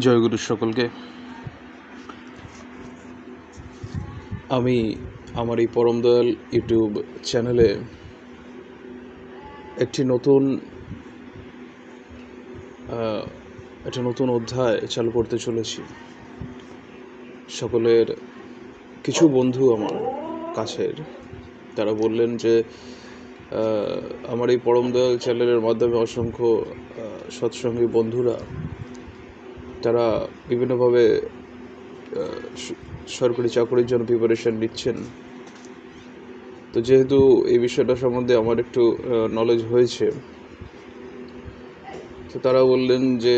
জয়গুরু সকলকে। আমি আমার এই পরম দয়াল ইউটিউব চ্যানেলে একটি নতুন অধ্যায় চালু করতে চলেছি। সকলের কিছু বন্ধু আমার কাছের তারা বললেন যে আমার এই পরম দয়াল চ্যানেলের মাধ্যমে অসংখ্য সৎসঙ্গী বন্ধুরা তারা বিভিন্নভাবে সরকারি চাকরির জন্য প্রিপারেশন নিচ্ছেন। তো যেহেতু এই বিষয়টা সম্বন্ধে আমার একটু নলেজ হয়েছে, তো তারা বললেন যে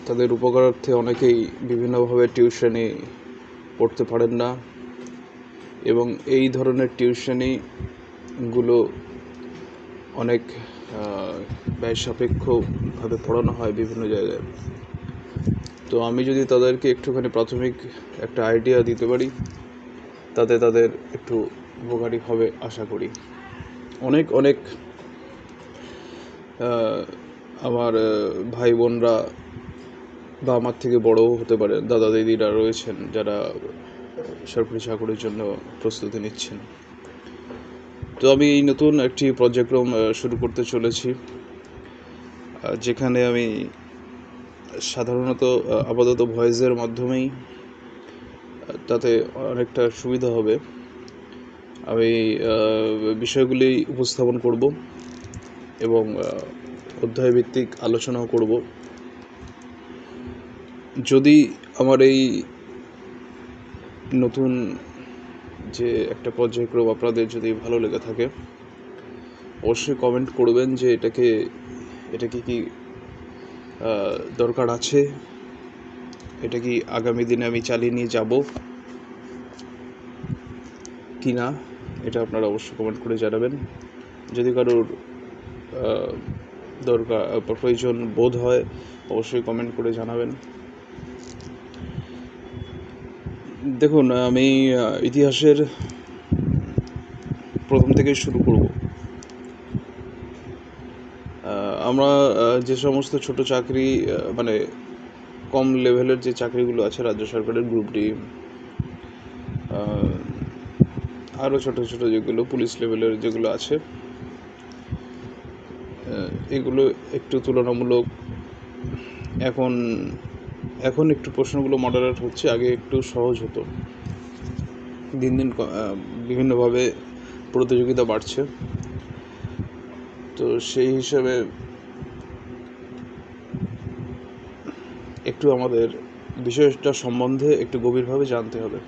তাদের উপকারার্থে অনেকেই বিভিন্নভাবে টিউশনি পড়তে পারেন না, এবং এই ধরনের টিউশনিগুলো অনেক ব্যয় সাপেক্ষভাবে পড়ানো হয় বিভিন্ন জায়গায়। তো আমি যদি তাদেরকে একটুখানি প্রাথমিক একটা আইডিয়া দিতে পারি, তাতে তাদের একটু উপকারী হবে আশা করি। অনেক অনেক আমার ভাই বোনরা বা আমার থেকে বড়ও হতে পারে, দাদা দিদিরা রয়েছেন যারা সরকারি চাকরির জন্য প্রস্তুতি নিচ্ছেন। তো আমি এই নতুন একটি পর্যায়ক্রম শুরু করতে চলেছি, যেখানে আমি সাধারণত আপাতত ভয়েসের মাধ্যমেই, তাতে অনেকটা সুবিধা হবে, আমি বিষয়গুলি উপস্থাপন করব এবং অধ্যায়ভিত্তিক আলোচনাও করব। যদি আমার এই নতুন যে একটা পর্যায়ক্রম আপনাদের যদি ভালো লেগে থাকে, অবশ্যই কমেন্ট করবেন যে এটা কি দরকার আছে, এটা কি আগামী দিনে আমি চালিয়ে নিয়ে যাব কি না, এটা আপনারা অবশ্যই কমেন্ট করে জানাবেন। যদি কারোর দরকার প্রয়োজন বোধ হয়, অবশ্যই কমেন্ট করে জানাবেন। দেখুন, আমি ইতিহাসের প্রথম থেকে শুরু করব। আমরা যে সমস্ত ছোট চাকরি, মানে কম লেভেলের যে চাকরিগুলো আছে রাজ্য সরকারের, গ্রুপ ডি, আরও ছোট ছোট যেগুলো পুলিশ লেভেলের যেগুলো আছে, এগুলো একটু তুলনামূলক এখন একটু প্রশ্নগুলো মডারেট হচ্ছে, আগে একটু সহজ হতো। দিন দিন বিভিন্নভাবে প্রতিযোগিতা বাড়ছে, তো সেই হিসাবে একটু আমাদের বিষয়টা সম্বন্ধে একটু গভীরভাবে জানতে হবে।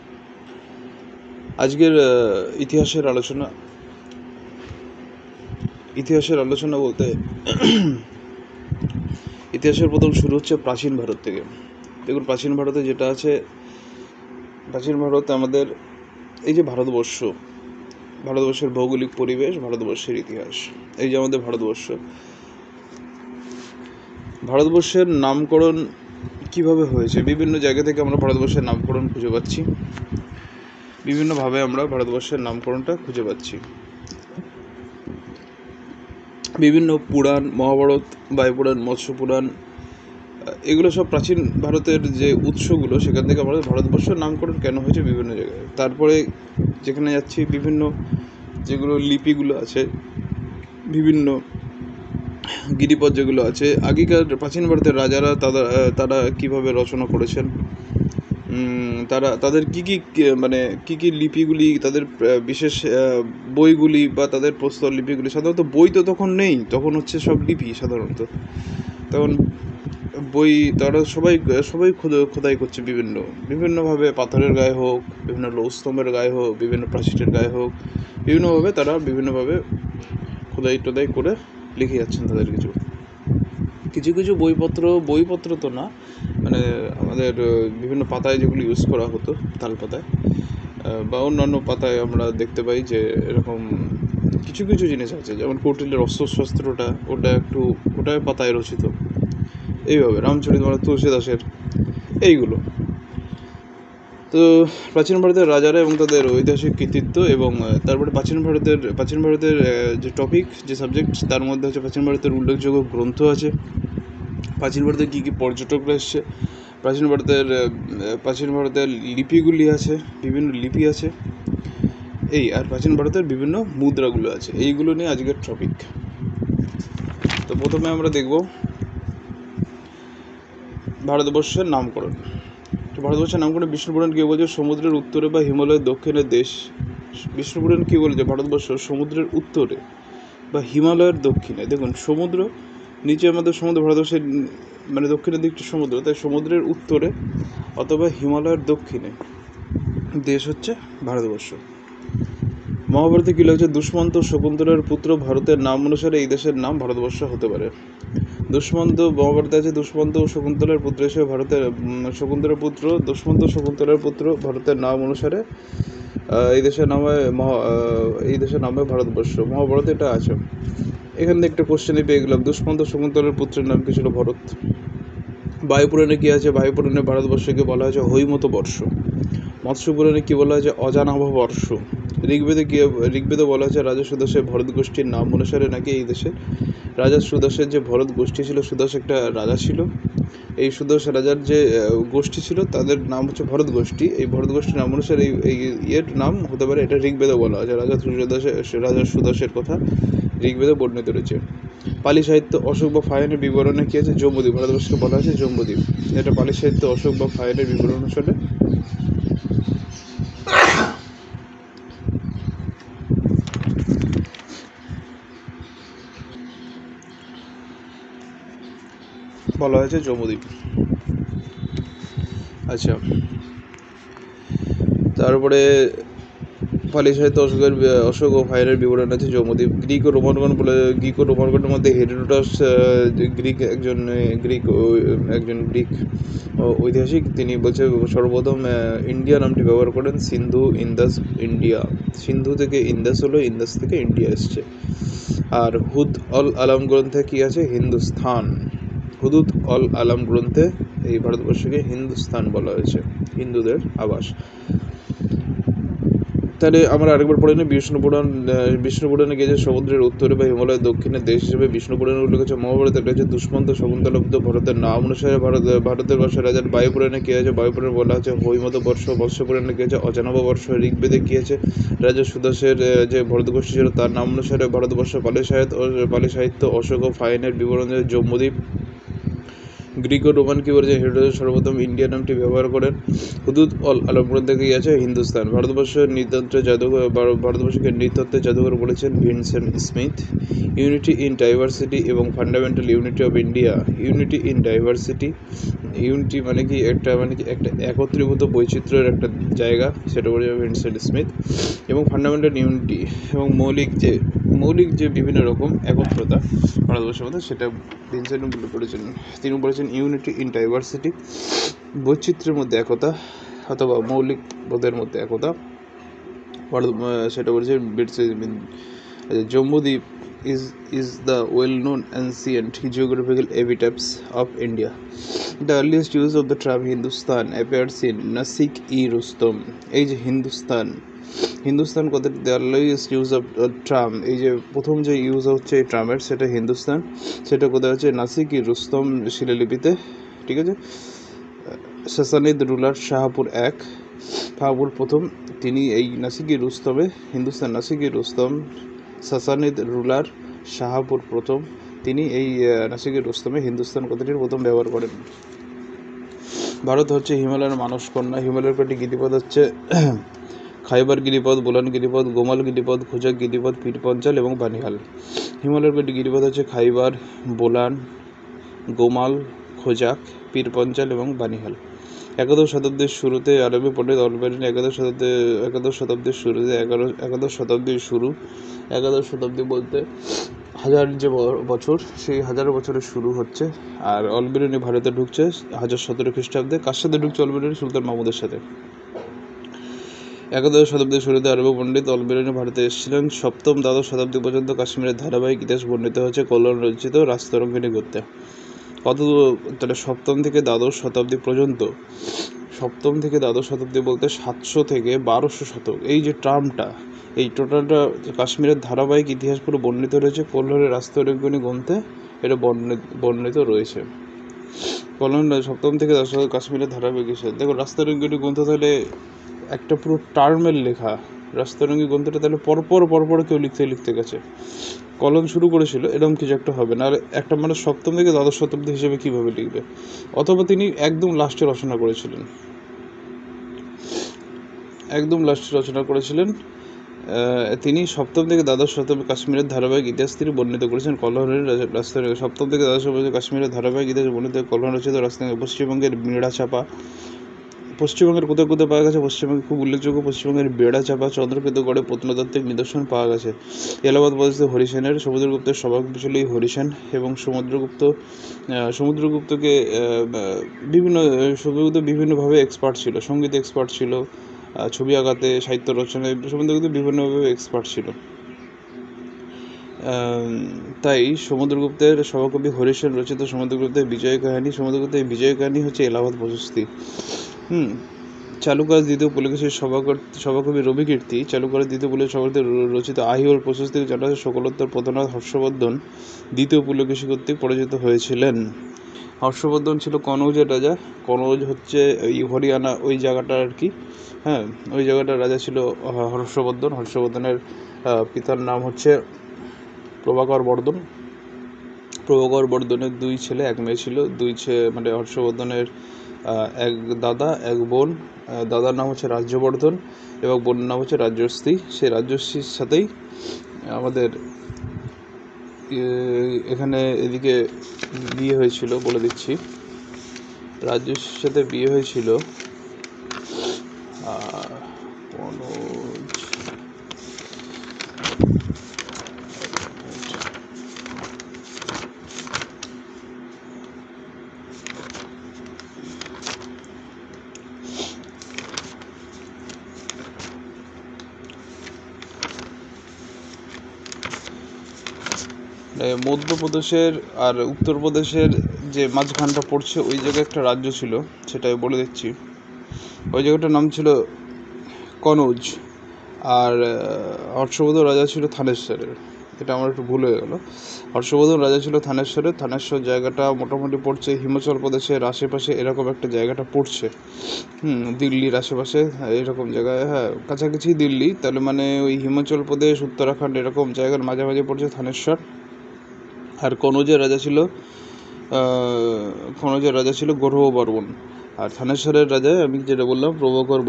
আজকের ইতিহাসের আলোচনা বলতে ইতিহাসের প্রথম শুরু হচ্ছে প্রাচীন ভারত থেকে। দেখুন, প্রাচীন ভারতে যেটা আছে, প্রাচীন ভারত আমাদের এই যে ভারতবর্ষের ভৌগোলিক পরিবেশ, ভারতবর্ষের ইতিহাস, এই যে আমাদের ভারতবর্ষের নামকরণ কিভাবে হয়েছে, বিভিন্ন জায়গা থেকে আমরা ভারতবর্ষের নামকরণ খুঁজে পাচ্ছি, বিভিন্নভাবে আমরা ভারতবর্ষের নামকরণটা খুঁজে পাচ্ছি। বিভিন্ন পুরাণ, মহাভারত, বায়ুপুরাণ, মৎস্য পুরাণ, এগুলো সব প্রাচীন ভারতের যে উৎসগুলো, সেখান থেকে আমাদের ভারতবর্ষের নামকরণ কেন হয়েছে বিভিন্ন জায়গায়। তারপরে যেখানে যাচ্ছি, বিভিন্ন যেগুলো লিপিগুলো আছে, বিভিন্ন গিরিপথ যেগুলো আছে, আগেকার প্রাচীন ভারতের রাজারা তারা কীভাবে রচনা করেছেন, তাদের কী লিপিগুলি, তাদের বিশেষ বইগুলি বা তাদের প্রস্তর লিপিগুলি, সাধারণত বই তো তখন নেই, তখন হচ্ছে সব লিপি। সাধারণত তখন বই তারা সবাই খোদাই করছে বিভিন্নভাবে, পাথরের গায়ে হোক, বিভিন্ন লৌহস্তম্ভের গায়ে হোক, বিভিন্ন প্রাচীরের গায়ে হোক, তারা বিভিন্নভাবে খোদাই করে লিখে যাচ্ছেন তাদের কিছু বইপত্র তো না, মানে আমাদের বিভিন্ন পাতায় যেগুলো ইউজ করা হতো, তাল পাতায় বা অন্যান্য পাতায় আমরা দেখতে পাই যে এরকম কিছু জিনিস আছে। যেমন কৌটিল্যের অস্ত্রশস্ত্রটা, ওটা পাতায় রচিত, এইভাবে রামচরিতমানস, তুলসীদাসের, এইগুলো। তো প্রাচীন ভারতের রাজারা এবং তাদের ঐতিহাসিক কৃতিত্ব, এবং তারপরে প্রাচীন ভারতের যে টপিক, যে সাবজেক্ট, তার মধ্যে হচ্ছে প্রাচীন ভারতের উল্লেখযোগ্য গ্রন্থ আছে, প্রাচীন ভারতে কী কী পর্যটকরা এসছে, প্রাচীন ভারতের লিপিগুলি আছে, বিভিন্ন লিপি আছে আর প্রাচীন ভারতের বিভিন্ন মুদ্রাগুলো আছে। এইগুলো নিয়ে আজকের টপিক। তো প্রথমে আমরা দেখব ভারতবর্ষের নামকরণ। তো ভারতবর্ষের নামকরণ বিষ্ণুপুরাণ কী বলছে? সমুদ্রের উত্তরে বা হিমালয়ের দক্ষিণে দেশ। বিষ্ণুপুরাণ কী বলেছে? ভারতবর্ষ সমুদ্রের উত্তরে বা হিমালয়ের দক্ষিণে। দেখুন, সমুদ্র নিচে আমাদের সমুদ্র, ভারতবর্ষের মানে দক্ষিণের দিকটা সমুদ্র, তাই সমুদ্রের উত্তরে অথবা হিমালয়ের দক্ষিণে দেশ হচ্ছে ভারতবর্ষ। মহাভারতে কী লাগছে? দুষ্মন্ত শকুন্তলার পুত্র পুত্র নাম অনুসারে এই দেশের নাম ভারতবর্ষ হতে পারে। মহাভারতে আছে দুষ্মন্ত ও শকুন্তলার পুত্র হিসেবে শকুন্তলার পুত্র ভারতের নাম অনুসারে এই দেশের নাম হয় ভারতবর্ষ। মহাভারতে এটা আছে। এখান থেকে একটা কোশ্চেনই পেয়ে গেলাম, দুষ্মন্ত শকুন্তলার পুত্রের নাম কি ছিল? ভরত। বায়ুপুরাণে কি আছে? বায়ুপুরাণে ভারতবর্ষকে বলা হয়েছে হৈমত বর্ষ। মৎস্যপুরাণে কি বলা হয়েছে? অজানাভ বর্ষ। ঋগ্বেদে বলা হয়েছে রাজা সুদাসের ভরত গোষ্ঠীর নাম অনুসারে নাকি এই দেশে রাজা সুদাসের যে ভরত গোষ্ঠী ছিল, সুদাস একটা রাজা ছিল, এই সুদাস রাজার যে গোষ্ঠী ছিল তাদের নাম হচ্ছে ভরত গোষ্ঠী। এই ভরত গোষ্ঠীর নাম অনুসারে এই এর নাম হতে পারে। এটা ঋগ্বেদে বলা হয়েছে, রাজা সুদাসের কথা ঋগ্বেদে বর্ণিত রয়েছে। পালি সাহিত্য অশোক বা ফাহিনের বিবরণে কি আছে? জম্বুদ্বীপ। ভারতবর্ষকে বলা হয়েছে জম্বুদ্বীপ। এটা পালি সাহিত্য অশোক বা ফাহিনের বিবরণ অনুসারে বলা হয়েছে জম্বুদ্বীপ। আচ্ছা, তারপরে পালি সাহিত্য অশোক ও ফাহিনের বিবরণ আছে জম্বুদ্বীপ। গ্রিক ও রোমানগণের মধ্যে হেরোডোটাস একজন গ্রিক ঐতিহাসিক, তিনি বলছে সর্বপ্রথম ইন্ডিয়া নামটি ব্যবহার করেন সিন্ধু থেকে ইন্দাস হলো, ইন্দাস থেকে ইন্ডিয়া এসছে। আর হুদ অল আলাম গ্রন্থে কি আছে? হিন্দুস্থান। হুদুদ অল আলাম গ্রন্থে এই ভারতবর্ষকে হিন্দুস্তান বলা হয়েছে, হিন্দুদের আবাস। তাহলে আমরা আরেকবার পড়ে নিই বিষ্ণুপুরাণে গিয়েছে সমুদ্রের উত্তরে বা হিমালয়ের দক্ষিণে দেশ হিসেবে বিষ্ণুপুরাণে উল্লেখ আছে। মহাভারতে একটা হচ্ছে দুষ্মন্ত শকুন্তলা ভরতের নাম অনুসারে ভারতের বর্ষ রাজার। বায়ুপুরাণে কি আছে? বায়ুপুরাণে বলা আছে হৈমত বর্ষ। মৎস্যপুরাণে কি আছে? অজানব বর্ষ। ঋগ্বেদে কি আছে? রাজা সুদাসের যে ভরত গোষ্ঠী ছিল তার নাম অনুসারে ভারতবর্ষ। পালি সাহিত্য অশোক ও ফাহিনের বিবরণ জম্বুদ্বীপ। গ্রিক ও রোমান কি বলেছে? হেরোডোটাস সর্বপ্রথম ইন্ডিয়া নামটি ব্যবহার করেন। হুদুদ অল আলাম গ্রন্থে কি আছে? হিন্দুস্তান। ভারতবর্ষকে নৃতত্ত্বের জাদুঘর বলেছেন Vincent Smith. Unity in diversity এবং fundamental unity of India. Unity in diversity, unity মানে কি একটা একত্রীভূত বৈচিত্র্যের একটা জায়গা, সেটা বলেছে ভিনসেন্ট স্মিথ। এবং ফান্ডামেন্টাল ইউনিটি এবং মৌলিক যে বিভিন্ন রকম একত্রতা ভারতবর্ষের মধ্যে, সেটা ভিনসেন্ট করেছেন। তিনি বলেছেন ইউনিটি ইন ডাইভার্সিটি, বৈচিত্র্যের মধ্যে একতা অথবা মৌলিক বোধের মধ্যে একতা, সেটা বলেছে Jambudwip is the well-known ancient geographical epitaph of India. The earliest use of the term Hindustan appears in Nasik-e-Rustam. এই যে হিন্দুস্তান কথাটি the earliest use of term, এই যে প্রথম যে ইউজ হচ্ছে এই টার্মের, সেটা হিন্দুস্তান। সেটা কোথায় হচ্ছে? নাসিক-ই-রুস্তম শিলালিপিতে। ঠিক আছে। সাসানিদ রুলার শাহপুর প্রথম, তিনি এই নাসিক-ই-রুস্তমে নাসিক-ই-রুস্তম সাসানিদ রুলার শাহপুর প্রথম, তিনি এই নাসিক-ই-রুস্তমে হিন্দুস্তান কথাটির প্রথম ব্যবহার করেন। ভারত হচ্ছে হিমালয়ের মানস কন্যা। হিমালয়ের কটি গিরিপথ হচ্ছে খাইবার গিরিপথ, বোলান গিরিপথ, গোমাল গিরিপথ, খোজাক গিরিপথ, পীরপঞ্চাল এবং বানিহাল। হিমালয়ের কটি গিরিপথ হচ্ছে খাইবার, বোলান, গোমাল, খোজাক, পীরপঞ্চাল এবং বানিহাল। একাদশ শতাব্দীর শুরুতে আরবি পণ্ডিত অলবেরিন একাদশ শতাব্দী বলতে হাজার যে বছর, সেই হাজার বছরের শুরু হচ্ছে। আর অলবেরিনি ভারতে ঢুকছে 1017 খ্রিস্টাব্দে। কার সাথে ঢুকছে অলবেরিনি? সুলতান মাহমুদের সাথে। একাদশ শতাব্দীর শুরুতে আরব পণ্ডিত অলবেরিনি ভারতে এসেছিলেন। সপ্তম দ্বাদশ শতাব্দী পর্যন্ত কাশ্মীরের ধারাবাহিক ইতিহাস বর্ণিত হয়েছে কল্যাণ রচিত রাজতরঙ্গিনী গদ্যে। তাহলে সপ্তম থেকে দ্বাদশ শতাব্দী বলতে 700 থেকে 1200 শতক, এই যে টার্মটা, এই টোটালটা কাশ্মীরের ধারাবাহিক ইতিহাস পুরো বর্ণিত রয়েছে কল্লোলের রাজতরঙ্গিনী গ্রন্থে, এটা বর্ণিত রয়েছে। কলন সপ্তম থেকে দশ শতক কাশ্মীরের ধারাবাহিক হিসেবে। দেখো রাস্তারঙ্গিনী গ্রন্থ তাহলে একটা পুরো টার্মের লেখা। রাস্তারঙ্গী গ্রন্থটা তাহলে পরপর কেউ লিখতে গেছে, কলম শুরু করেছিল, এরকম কিছু একটা হবে না। আর একটা মানুষ সপ্তম থেকে দ্বাদশ শতাব্দী হিসেবে কীভাবে লিখবে? অথবা তিনি একদম লাস্টে রচনা করেছিলেন, তিনি সপ্তম থেকে দ্বাদশ শতাব্দী কাশ্মীরের ধারাবাহিক ইতিহাস তিনি বর্ণিত করেছেন। কলহরের রাস্তায় সপ্তম থেকে দ্বাদশ শতাব্দী কাশ্মীরের ধারাবাহিক ইতিহাস বর্ণিত কলহর রচিত রাস্তায় পশ্চিমবঙ্গের বেড়াচাপা, পশ্চিমবঙ্গের কোথায় কোথায় পাওয়া গেছে? পশ্চিমবঙ্গে খুব উল্লেখযোগ্য পশ্চিমবঙ্গের বেড়াচাপা চন্দ্রকেতুগড়ে প্রত্নতাত্ত্বিক নিদর্শন পাওয়া গেছে। এলাহাবাদ প্রদেশে হরিসেনের, সমুদ্রগুপ্তের সভাকবি ছিল এই হরিসেন, এবং সমুদ্রগুপ্তকে বিভিন্নভাবে এক্সপার্ট ছিল, সঙ্গীত এক্সপার্ট ছিল, ছবি আঁকাতে, সাহিত্য রচনায় সমুদ্রগুপ্ত বিভিন্নভাবে এক্সপার্ট ছিল। তাই সমুদ্রগুপ্তের সভাকবি হরিসেন রচিত সমুদ্রগুপ্তের বিজয় কাহিনী হচ্ছে এলাহাবাদ প্রশস্তি। চালুকার দ্বিতীয় পুলকেশীর সভাকবি রবিকীর্তি, চালুকার দ্বিতীয় পুলকেশী রচিত আহিওল প্রশস্তি জানা যায় শোকলোত্তর প্রধানত হর্ষবর্ধন দ্বিতীয় পুলকেশী কর্তৃক পরিচিত হয়েছিলেন। হর্ষবর্ধন ছিল কনৌজের রাজা। কনৌজ হচ্ছে এই হরিয়ানা ওই জায়গাটা আর কি, হ্যাঁ, ওই জায়গাটার রাজা ছিল হর্ষবর্ধন। হর্ষবর্ধনের পিতার নাম হচ্ছে প্রভাকর বর্ধনের দুই ছেলে এক মেয়ে ছিল। মানে হর্ষবর্ধনের এক দাদা এক বোন। দাদার নাম হচ্ছে রাজ্যবর্ধন এবং বোনের নাম হচ্ছে রাজ্যশ্রী। সেই রাজ্যশ্রীর সাথেই আমাদের এখানে এদিকে বিয়ে হয়েছিল, বলে দিচ্ছি, রাজ্যশ্রীর সাথে বিয়ে হয়েছিল মধ্যপ্রদেশের আর উত্তরপ্রদেশের যে মাঝখানটা পড়ছে ওই জায়গায় একটা রাজ্য ছিল, সেটাই বলে দিচ্ছি। ওই জায়গাটার নাম ছিল কনৌজ। আর হর্ষবর্ধন রাজা ছিল থানেশ্বরের। এটা আমার একটু ভুল হয়ে গেল। হর্ষবর্ধন রাজা ছিল থানেশ্বরের। থানেশ্বর জায়গাটা মোটামুটি পড়ছে হিমাচল প্রদেশের আশেপাশে, এরকম একটা জায়গাটা পড়ছে, দিল্লির আশেপাশে এরকম জায়গায়, হ্যাঁ কাছাকাছি দিল্লি, তাহলে মানে ওই হিমাচল প্রদেশ উত্তরাখণ্ড এরকম জায়গার মাঝামাঝি পড়ছে থানেশ্বর। আর কনৌজের রাজা ছিল গৌরব বর্মন। আর থানেশ্বরের রাজা আমি যেটা বললাম প্রভাকর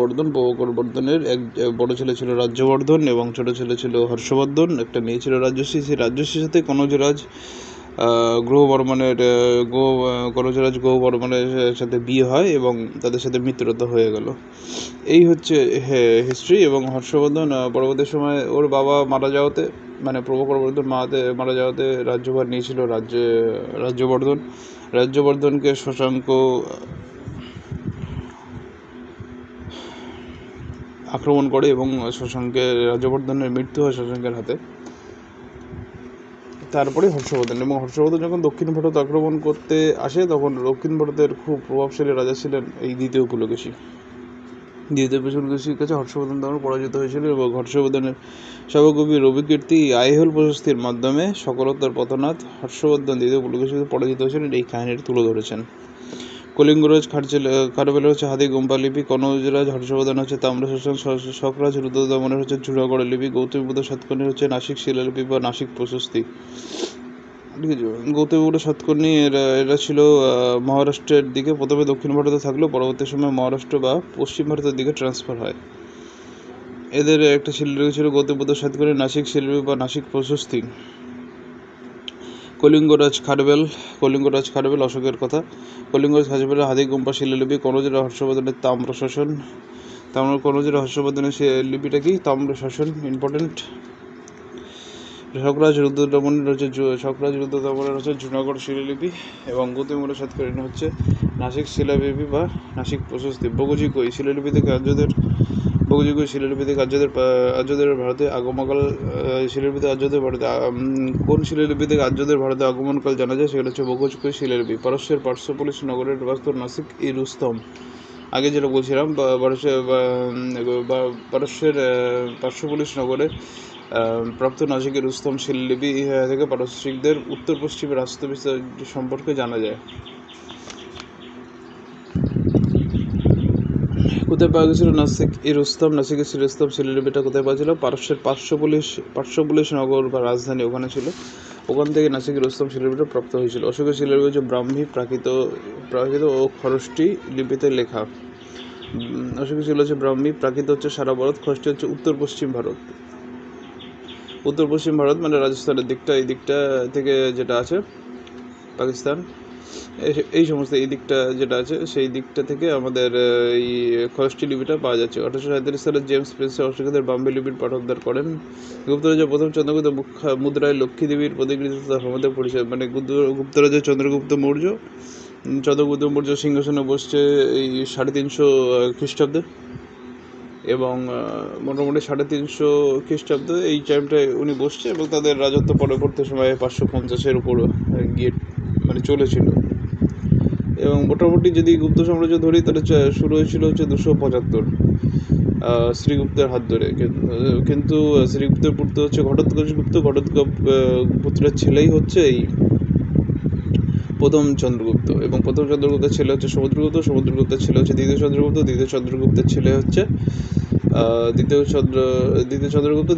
বর্ধনের এক বড় ছেলে ছিল রাজ্যবর্ধন এবং ছোট ছেলে ছিল হর্ষবর্ধন, একটা মেয়ে ছিল রাজশ্রী। সেই রাজশ্রীর সাথে কনৌজরাজ গ্রহ বর্মনের সাথে বিয়ে হয় এবং তাদের সাথে মিত্রতা হয়ে গেল। এই হচ্ছে হিস্ট্রি। এবং হর্ষবর্ধন পরবর্তী সময় ওর বাবা মারা যাওয়াতে, মানে প্রভাকর বর্ধন মারা যাওয়াতে রাজ্যভার নিয়েছিল রাজ্যবর্ধনকে শশাঙ্ক আক্রমণ করে এবং রাজ্যবর্ধনের মৃত্যু হয় শশাঙ্কের হাতে। তারপরে হর্ষবর্ধন যখন দক্ষিণ ভারত আক্রমণ করতে আসে তখন দক্ষিণ ভারতের খুব প্রভাবশালী রাজা ছিলেন এই দ্বিতীয় পুলকেশী। কাছে হর্ষবর্ধন তখন পরাজিত হয়েছিল এবং হর্ষবর্ধনের সভাকবি রবিকীর্তি আইহোল প্রশস্তির মাধ্যমে সকলোত্তর পথনাথ হর্ষবর্ধন দ্বিতীয় পুলকেশীতে পরাজিত হয়েছিলেন এই কাহিনীটি তুলে ধরেছেন। কলিঙ্গরাজ খারবেলের হচ্ছে হাতি গোম্পা লিপি, কনৌজরাজ হর্ষবর্ধন হচ্ছে তাম্রশাসন, শকরাজ রুদ্রদমনের হচ্ছে চূড়াগড় লিপি, গৌতমীপুত্র সাতকর্ণীর হচ্ছে নাসিক শিলালিপি বা নাসিক প্রশস্তি। ঠিক আছে, গৌতমীপুত্র সাতকর্ণী এরা ছিল মহারাষ্ট্রের দিকে, প্রথমে দক্ষিণ ভারতে থাকলেও পরবর্তী সময় মহারাষ্ট্র বা পশ্চিম ভারতের দিকে ট্রান্সফার হয়। এদের একটা শিলালিপি ছিল গৌতমীপুত্র সাতকর্ণী নাসিক শিলালিপি বা নাসিক প্রশস্তি। কলিঙ্গরাজ খারবেল অশোকের কথা। কলিঙ্গরাজ খারবেলের হাতি গোম্পা শিলালিপি, কনৌজের হর্ষবর্ধনের তাম্রশাসন। কনৌজের হর্ষবর্ধনের লিপিটা কি? তাম্রশাসন, ইম্পর্টেন্ট। শকরাজ রুদ্রদমনের হচ্ছে জুনাগড় শিলালিপি এবং গৌতমীপুত্র সাতকর্ণী হচ্ছে নাসিক শিলালিপি বা নাসিক প্রশস্তি। বগজিকই শিলালিপিতে আর্যদের ভারতে আগমনকাল কোন শিলালিপি থেকে আর্যদের ভারতে আগমনকাল জানা যায়? সেটা হচ্ছে বগজিকই শিলালিপি। পারস্যের পার্শ্বপলিশ নগরের বাস্তব নাসিক ই রুস্তম। আগে যেটা বলছিলাম পারস্যের পার্শ্বপলিশ নগরে প্রাপ্ত নাসিকের রুস্তম শিলালিপি থেকে পারস্যিকদের উত্তর পশ্চিমে রাষ্ট্রবিস্তার সম্পর্কে জানা যায়। কোথায় পাওয়া গেছিল? নাসিক এ রুস্তম, নাসিকের শিলাস্তম্ভ শিলালিপিটা কোথায় পাওয়া পারস্যের পার্শ্বপুলিশ নগর বা রাজধানী ওখানে ছিল, ওখান থেকে নাসিকের রুস্তম শিলালিপিটা প্রাপ্ত হয়েছিল। অশোকের শিলালিপি হচ্ছে ব্রাহ্মী, প্রাকৃত ও খরষ্টি লিপিতে লেখা। অশোকের শিলা হচ্ছে ব্রাহ্মী, প্রাকৃত হচ্ছে সারা ভারত, খরষ্টি হচ্ছে উত্তর পশ্চিম ভারত মানে রাজস্থানের দিকটা, এই দিকটা থেকে যেটা আছে পাকিস্তান, এই সমস্ত এই দিকটা যেটা আছে সেই দিকটা থেকে আমাদের এই খরষ্টি লিপিটা পাওয়া যাচ্ছে। 1837 সালে জেমস প্রিন্সে অস্ট্রেলিয়াদের বাম্বে লিপির পাঠোদ্ধার করেন। গুপ্তরাজের প্রথম চন্দ্রগুপ্ত মুদ্রায় লক্ষ্মী দেবীর প্রতিকৃতি আমাদের পরিচয়, মানে গুপ্তরাজের চন্দ্রগুপ্ত মৌর্য সিংহাসনে বসছে এই 350 খ্রিস্টাব্দে, এবং মোটামুটি 350 খ্রিস্টাব্দে এই টাইমটায় উনি বসছে, এবং তাদের রাজত্ব পরবর্তী সময়ে 550-এর উপর গিয়ে মানে চলেছিল। এবং মোটামুটি যদি গুপ্ত সাম্রাজ্য ধরি তাহলে শুরু হয়েছিল হচ্ছে 275 শ্রীগুপ্তের হাত ধরে, কিন্তু শ্রীগুপ্তের পুত্র হচ্ছে ঘটোৎকচ গুপ্ত, পুত্রের ছেলেই হচ্ছে এই প্রথম চন্দ্রগুপ্ত, এবং প্রথম চন্দ্রগুপ্তের ছেলে হচ্ছে সমুদ্রগুপ্তের ছেলে হচ্ছে দ্বিতীয় চন্দ্রগুপ্তের ছেলে হচ্ছে দ্বিতীয় চন্দ্রগুপ্তের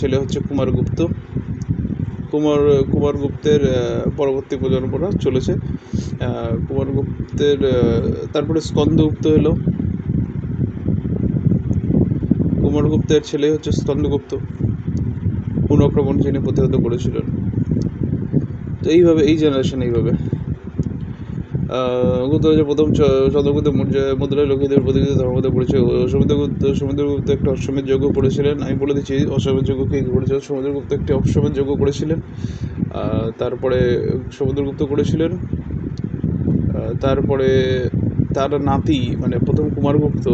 ছেলে হচ্ছে কুমারগুপ্তের পরবর্তী প্রজন্মরা চলেছে। কুমারগুপ্তের তারপরে স্কন্দগুপ্ত এলো, কুমারগুপ্তের ছেলে হচ্ছে স্কন্দগুপ্ত, পুনঃ আক্রমণ যিনি প্রতিহত করেছিলেন। তো এইভাবে এই জেনারেশন এইভাবে গুপ্তরাজের প্রথম চন্দ্রগুপ্ত মুদ্রায় লক্ষ্মীদেবীর প্রতিকৃতি ধর্মদের পরিচয়। সমুদ্রগুপ্ত একটা অশ্বমেধ যজ্ঞ করেছিলেন। আমি বলে দিচ্ছি অশ্বমেধ যজ্ঞ কে করেছিলেন। সমুদ্রগুপ্ত একটি অশ্বমেধ যজ্ঞ করেছিলেন, তারপরে সমুদ্রগুপ্ত করেছিলেন। তারপরে তার নাতি মানে প্রথম কুমারগুপ্ত,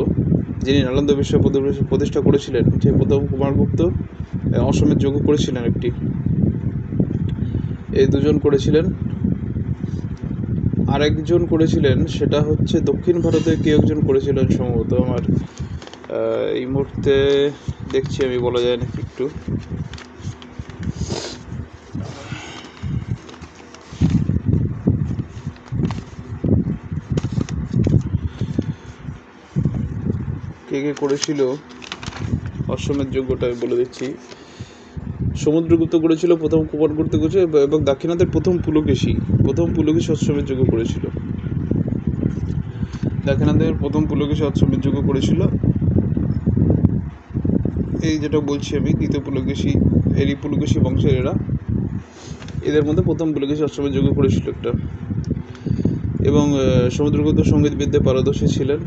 যিনি নালন্দা বিশ্ববিদ্যালয় প্রতিষ্ঠা করেছিলেন, সেই প্রথম কুমারগুপ্ত অশ্বমেধ যজ্ঞ করেছিলেন একটি। এই দুজন করেছিলেন। আরেকজন করেছিলেন, সেটা হচ্ছে দক্ষিণ ভারতে কেউ একজন করেছিলেন সম্ভবত, আমার এই মুহূর্তে দেখছি আমি, বলা যায় নাকি একটু। কে কে করেছিল অশ্বমেধ যজ্ঞটা আমি বলে দিচ্ছি। সমুদ্রগুপ্ত করেছিল, প্রথম কুমারগুপ্ত করেছিল, এবং দাক্ষিণাত্যের প্রথম পুলকেশী অশ্বমেধ যজ্ঞ করেছিল। দাক্ষিণাত্যের প্রথম পুলকেশী অশ্বমেধ যজ্ঞ করেছিল। এই যেটা বলছি আমি, দ্বিতীয় পুলকেশী, এরই পুলকেশী বংশের এদের মধ্যে প্রথম পুলকেশী অশ্বমেধ যজ্ঞ করেছিল একটা। এবং সমুদ্রগুপ্ত সঙ্গীত বিদ্যায় পারদর্শী ছিলেন,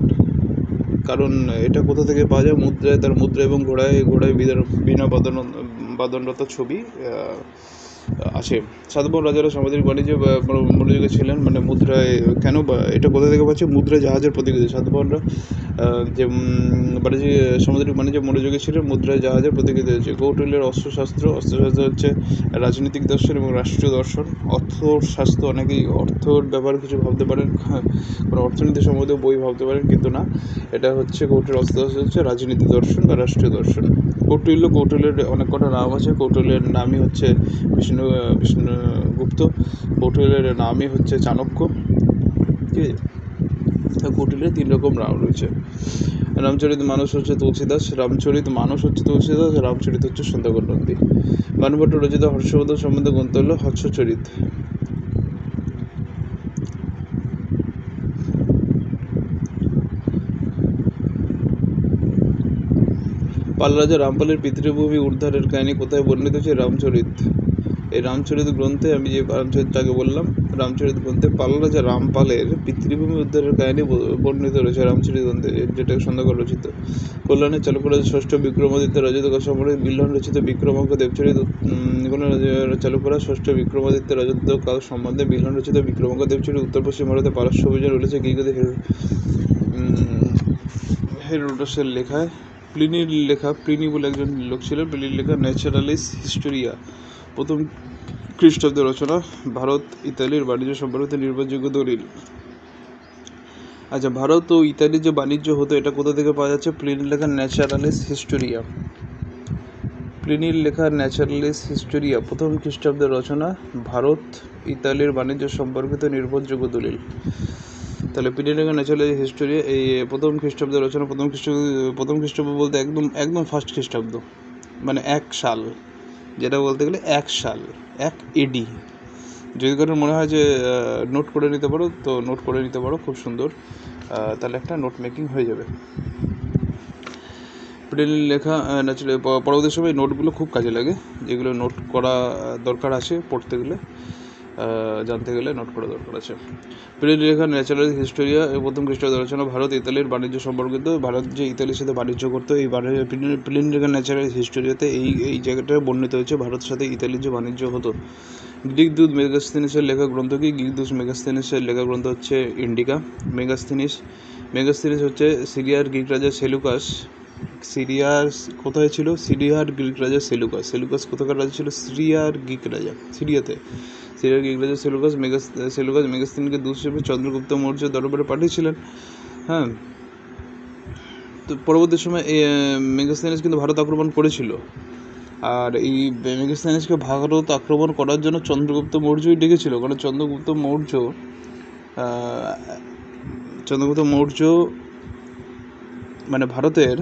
কারণ এটা কোথা থেকে পাওয়া যায়, তার মুদ্রা এবং ঘোড়ায় বীণা বাদনরত ছবি আছে। সাতবাহন রাজারা সামুদ্রিক বাণিজ্য মনোযোগী ছিলেন, মানে মুদ্রায় কেন এটা কোথা থেকে পাচ্ছে, মুদ্রায় জাহাজের প্রতিকৃতি। সাতবাহনরা যে সামুদ্রিক বাণিজ্য মনোযোগী ছিলেন, মুদ্রায় জাহাজের প্রতিকৃতি হচ্ছে। কৌটিল্যের অস্ত্রশাস্ত্র হচ্ছে রাজনৈতিক দর্শন এবং রাষ্ট্রীয় দর্শন। অর্থশাস্ত্র, অনেকেই অর্থর ব্যাপারে কিছু ভাবতে পারেন, কোনো অর্থনীতি সম্বন্ধে বই ভাবতে পারেন, কিন্তু না, এটা হচ্ছে কৌটিল্যের অস্ত্রশাস্ত্র হচ্ছে রাজনীতি দর্শন বা রাষ্ট্রীয় দর্শন। কৌটিল্যের অনেক কটা নাম আছে। কৌটিল্যের নামই হচ্ছে বিষ্ণুগুপ্ত, কৌটিল্যের নামই হচ্ছে চাণক্য, ঠিক আছে। কৌটিল্যের 3 রকম নাম রয়েছে। রামচরিত মানস হচ্ছে তুলসীদাস, রামচরিত হচ্ছে সন্ধ্যাকর নন্দী। বাণভট্ট রচিত হর্ষবর্ধন সম্বন্ধে গ্রন্থ হল হর্ষচরিত। পাল রাজা রামপালের পিতৃভূমি উদ্ধারের কাহিনী কোথায় বর্ণিত হচ্ছে? রামচরিত। এই রামচরিত গ্রন্থে, আমি যে রামচরিতটাকে বললাম, রামচরিত গ্রন্থে পাল রাজা রামপালের পিতৃভূমি উদ্ধারের কাহিনী বর্ণিত রয়েছে রামচরিত গ্রন্থে, যেটা সন্ধ্যাকর রচিত। কল্যাণের চালুকরাজ ষষ্ঠ বিক্রমাদিত্য রাজত্ব সম্রাট বিল্হন রচিত বিক্রমাঙ্ক দেবচরিত। চালুকরাজ ষষ্ঠ বিক্রমাদিত্য রাজত্ব কাল সম্বন্ধে বিল্হন রচিত বিক্রমাঙ্ক দেবচরিত। উত্তর পশ্চিম ভারতে পারস্য অভিযান রয়েছে গিরিগতি হেরোডোটাসের লেখায়। প্লিনি বলে একজন লোক ছিলেন, প্লিনির লেখা ন্যাচারালিস হিস্টোরিয়া প্রথম খ্রিস্টাব্দের রচনা। ভারত ইতালির বাণিজ্য সম্পর্কিত নির্ভরযোগ্য দলিল। আচ্ছা, ভারত ও ইতালির যে বাণিজ্য হতো এটা কোথা থেকে পাওয়া যাচ্ছে? প্লিনির লেখা ন্যাচারালিস হিস্টোরিয়া প্রথম খ্রিস্টাব্দের রচনা। ভারত ইতালির বাণিজ্য সম্পর্কিত নির্ভরযোগ্য দলিল। তাহলে পিরিয়ড রেখা ন্যাচারাল হিস্টোরি এই প্রথম খ্রিস্টাব্দের রচনা, প্রথম খ্রিস্টাব্দ বলতে একদম একদম ফার্স্ট খ্রিস্টাব্দ, মানে 1 সাল, যেটা বলতে গেলে 1 সাল, 1 এডি। যদি কারোর মনে হয় যে নোট করে নিতে পারো তো নোট করে নিতে পারো, খুব সুন্দর, তাহলে একটা নোট মেকিং হয়ে যাবে। পিরিয়ড লেখা ন্যাচারাল পরবর্তী সময় নোটগুলো খুব কাজে লাগে, যেগুলো নোট করা দরকার আছে, পড়তে গেলে জানতে গেলে নোট করা দরকার আছে। পিরিয়ড লেখা ন্যাচারাল হিস্টোরিয়া প্রথম খ্রিস্টাব্দ রচনা, ভারত ইতালির বাণিজ্য সম্পর্কিত। ভারত যে ইতালির সাথে বাণিজ্য করতো, এই পিরিয়ড লেখা ন্যাচারাল হিস্টোরিয়াতে এই জায়গাটা বর্ণিত হয়েছে, ভারতের সাথে ইতালির যে বাণিজ্য হতো। গ্রিক দূত মেগাস্থেনিসের লেখা গ্রন্থ কি? গ্রিক দূত মেগাস্থেনিসের লেখা গ্রন্থ হচ্ছে ইন্ডিকা। মেগাস্থেনিস হচ্ছে সিরিয়ার গ্রিক রাজা সেলুকাস। সিরিয়ার কোথায় ছিল? সিরিয়ার গ্রিক রাজা সেলুকাস কোথাকার রাজা ছিল? সিরিয়ার গ্রিক রাজা, সিরিয়ার গ্রিক রাজা সেলুকাস মেগাস্থেনিসকে দূত হিসেবে চন্দ্রগুপ্ত মৌর্য দরবারে পাঠিয়েছিলেন। হ্যাঁ, তো পরবর্তী সময় মেগাস্থেনিস কিন্তু ভারত আক্রমণ করেছিল, আর এই মেগাস্থেনিসকে ভারত আক্রমণ করার জন্য চন্দ্রগুপ্ত মৌর্যই ডেকেছিল, কারণ চন্দ্রগুপ্ত মৌর্য মানে ভারতের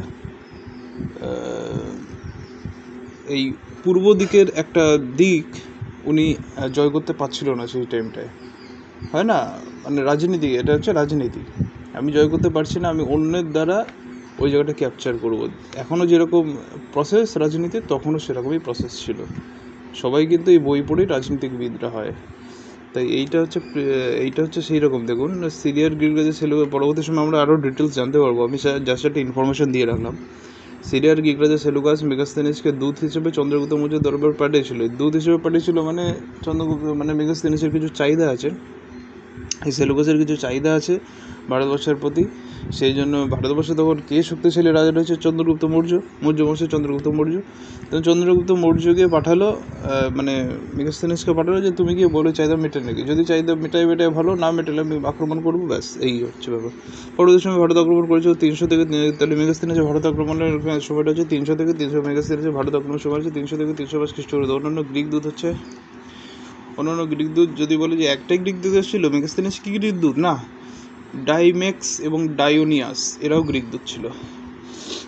এই পূর্ব দিকের একটা দিক উনি জয় করতে পারছিল না সেই টাইমটায়, হয় না, মানে রাজনীতি, এটা হচ্ছে রাজনীতি, আমি জয় করতে পারছি না, আমি অন্যের দ্বারা ওই জায়গাটা ক্যাপচার করব। এখনও যেরকম প্রসেস রাজনীতি, তখনও সেরকমই প্রসেস ছিল, সবাই কিন্তু এই বই পড়েই রাজনীতিবিদরা হয়। তাই এইটা হচ্ছে সেই রকম। দেখুন, সিরিয়ার গ্রিক রাজা সেলুকাস, পরবর্তী সময় আমরা আরও ডিটেলস জানতে পারবো, আমি জাস্ট একটা ইনফরমেশন দিয়ে রাখলাম। সিরিয়ার গ্রিক রাজা সেলুকাস মেগাস্থেনিসকে দূত হিসেবে চন্দ্রগুপ্ত মৌর্য দরবার পাঠিয়েছিল। দূত হিসেবে পাঠিয়েছিল মানে চন্দ্রগুপ্ত মানে মেগাস্থেনিসের কিছু চাহিদা আছে, এই সেলুকাসের কিছু চাহিদা আছে ভারতবর্ষের প্রতি, সেই জন্য ভারতবর্ষে তখন কে শক্তিশালী রাজা রয়েছে? চন্দ্রগুপ্ত মৌর্য বংশের চন্দ্রগুপ্ত মৌর্য। তো চন্দ্রগুপ্ত মৌর্যকে পাঠালো, মানে মেগাস্থেনিসকে পাঠালো যে তুমি গিয়ে বলো চাহিদা মেটে নাকি, যদি চাহিদা মেটাই ভালো, না মেটালে আমি আক্রমণ করবো, ব্যাস এই হচ্ছে ব্যাপার। পরবর্তী সময় ভারত আক্রমণ করেছিল 300 থেকে, তাহলে মেগাস্থেনিসের ভারত আক্রমণের সময়টা হচ্ছে 300 থেকে 300, মেগাস্থেনিসের ভারত আক্রমণের সময় হচ্ছে 300 থেকে 305 খ্রিস্টাব্দ। অন্যান্য গ্রিক দূত যদি বলে যে একটাই গ্রিক দূত এসেছিল, মেগাস্থেনিস কি গ্রিক দূত না, ডাইমেক্স এবং ডায়োনিয়াস এরাও গ্রিক দূত ছিল।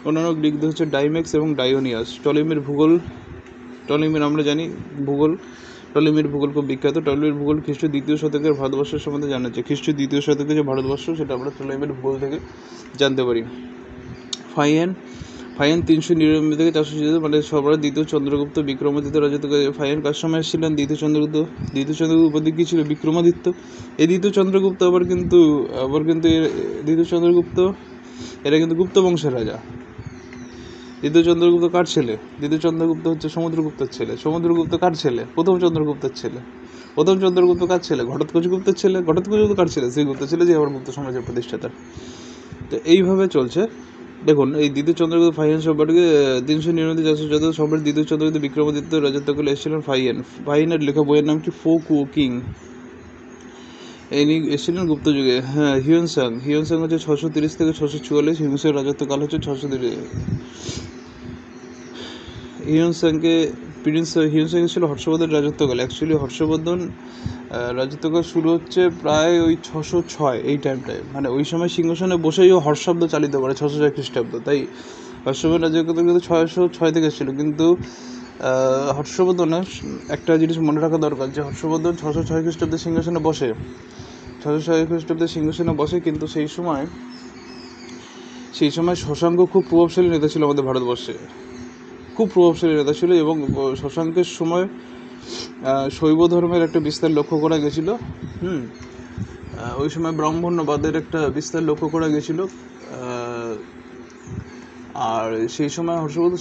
অন্যান্য গ্রিক দূত হচ্ছে ডাইমেক্স এবং ডায়োনিয়াস। টলেমির আমরা জানি টলেমির ভূগোল খুব বিখ্যাত। টলেমির ভূগোল খ্রিস্ট 2য় শতকের ভারতবর্ষের সম্বন্ধে জানা যাচ্ছে। খ্রিস্ট 2য় শতকে যে ভারতবর্ষ, সেটা আমরা টলেমির ভূগোল থেকে জানতে পারি। ফাইয়েন 399 থেকে 400, মানে সবার দ্বিতীয় চন্দ্রগুপ্ত বিক্রমাদিত্য রাজত্ব। ফাইয়েন কার সময় ছিলেন? দ্বিতীয় চন্দ্রগুপ্ত উপাধি কী ছিল? বিক্রমাদিত্য। এই দ্বিতীয় চন্দ্রগুপ্ত আবার কিন্তু দ্বিতীয় চন্দ্রগুপ্ত এরা কিন্তু গুপ্ত বংশের রাজা। দ্বিতীয় চন্দ্রগুপ্ত কার ছেলে? দ্বিতীয় চন্দ্রগুপ্ত হচ্ছে সমুদ্রগুপ্তের ছেলে। সমুদ্রগুপ্ত কার ছেলে? প্রথম চন্দ্রগুপ্তের ছেলে। প্রথম চন্দ্রগুপ্ত কার ছেলে? ঘটোৎকচ গুপ্তের ছেলে। ঘটোৎকচ কার ছেলে? শ্রীগুপ্ত ছেলে, যে আবার গুপ্ত সমাজের প্রতিষ্ঠাতা। তো এইভাবে চলছে। দেখুন, এই দ্বিতীয় চন্দ্রগুপ্ত ফাইয়েন সম্পর্কে 399 সম্রাট দ্বিতীয় চন্দ্রগুপ্ত বিক্রমাদিত্য রাজত্বকালে এসেছিলেন ফাইয়েনের লেখা বইয়ের নাম কি? Folk cooking. ইনি এসেছিলেন গুপ্ত যুগে। হ্যাঁ, হিউয়েনসাং হচ্ছে 630 থেকে 644, হিউয়েনের রাজত্বকাল হচ্ছে 630। হিউয়েনসাং ছিল হর্ষবর্ধনের রাজত্বকাল। অ্যাকচুয়ালি হর্ষবর্ধন রাজত্বকাল শুরু হচ্ছে প্রায় ওই 606 এই টাইমটায়, মানে ওই সময় সিংহাসনে বসেই ও হর্ষাব্দ চালিত করে 606 খ্রিস্টাব্দ। তাই হর্ষবর্ধন রাজত্বকাল কিন্তু 606 থেকে এসেছিল। কিন্তু হর্ষবর্ধনের একটা জিনিস মনে রাখা দরকার, যে হর্ষবর্ধন 606 খ্রিস্টাব্দে সিংহাসনে বসে, 606 খ্রিস্টাব্দে সিংহাসনে বসে, কিন্তু সেই সময় শশাঙ্ক খুব প্রভাবশালী নেতা ছিল আমাদের ভারতবর্ষে, খুব প্রভাবশালী নেতা ছিল। এবং শশাঙ্কের সময় শৈব ধর্মের একটা বিস্তার লক্ষ্য করা গেছিল। ওই সময় ব্রাহ্মণ্যবাদের একটা বিস্তার লক্ষ্য করা গেছিল। আর সেই সময় হর্ষবর্ধন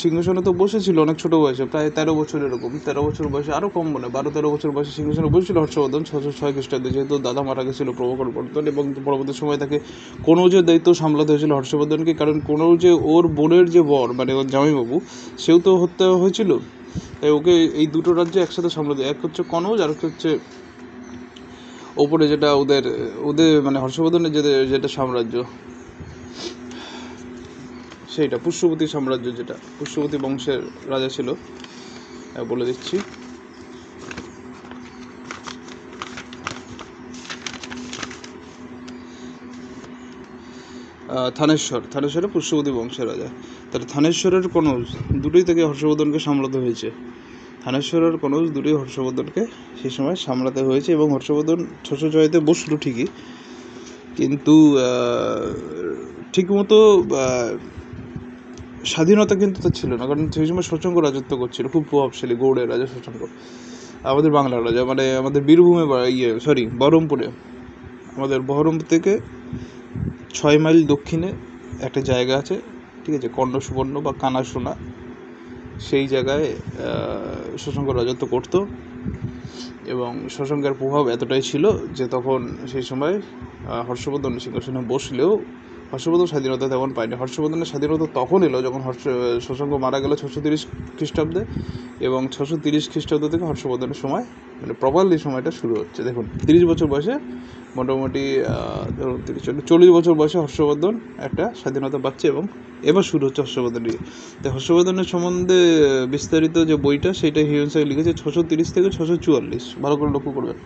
সিংহাসনে তো বসেছিল অনেক ছোটো বয়সে, প্রায় 13 বছর, এরকম 13 বছর বয়সে, আরও কম মনে 12-13 বছর বয়সে সিংহাসনে বসেছিল হর্ষবর্ধন 606 খ্রিস্টাব্দে, যেহেতু দাদা মারা গেছিল প্রভাকর বর্ধন। এবং পরবর্তী সময় তাকে কনৌজের দায়িত্ব সামলাতে হয়েছিল হর্ষবর্ধনকে, কারণ কনৌজে ওর বোনের যে বর, মানে ওর জামাইবাবু, সেও তো হত্যা হয়েছিল। তাই ওকে এই দুটো রাজ্য একসাথে সামলাতে, এক হচ্ছে কনৌজ আর হচ্ছে ওপরে যেটা ওদের মানে হর্ষবর্ধনের যেটা সাম্রাজ্য, সেইটা পুষ্যবতী সাম্রাজ্য, যেটা পুষ্যবতী বংশের রাজা ছিল, বলে দিচ্ছি। থানেশ্বরে পুষ্যবতী বংশের রাজা। তাহলে থানেশ্বরের কনৌজ দুটোই থেকে হর্ষবর্ধনকে সামলাতে হয়েছে। থানেশ্বরের কনৌজ দুটোই হর্ষবর্ধনকে সেই সময় সামলাতে হয়েছে, এবং হর্ষবর্ধন 606-তে বসলো ঠিকই, কিন্তু ঠিকমতো স্বাধীনতা কিন্তু তার ছিল না, কারণ সেই সময় শশাঙ্ক রাজত্ব করছিল, খুব প্রভাবশালী গৌড়ের রাজা শশাঙ্ক, আমাদের বাংলার রাজা, মানে আমাদের বীরভূমে বহরমপুরে, আমাদের বহরমপুর থেকে 6 মাইল দক্ষিণে একটা জায়গা আছে, ঠিক আছে, কর্ণ সুবর্ণ বা কানা সোনা, সেই জায়গায় শশাঙ্ক রাজত্ব করতো, এবং শশাঙ্কের প্রভাব এতটাই ছিল যে তখন সেই সময় হর্ষবর্ধন সিংহাসনে বসলেও হর্ষবর্ধন স্বাধীনতা তেমন পায়নি। হর্ষবর্ধনের স্বাধীনতা তখন এলো যখন শশাঙ্ক মারা গেল 630 খ্রিস্টাব্দে, এবং 630 খ্রিস্টাব্দ থেকে হর্ষবর্ধনের সময়, মানে প্রপারলি সময়টা শুরু হচ্ছে। দেখুন 30 বছর বয়সে, মোটামুটি ধরুন 40 বছর বয়সে হর্ষবর্ধন একটা স্বাধীনতা পাচ্ছে, এবং এবার শুরু হচ্ছে হর্ষবর্ধন নিয়ে। তো হর্ষবর্ধনের সম্বন্ধে বিস্তারিত যে বইটা, সেটা হিউয়েন সাং লিখেছে 630 থেকে 644, ভালো করে লক্ষ্য করবেন।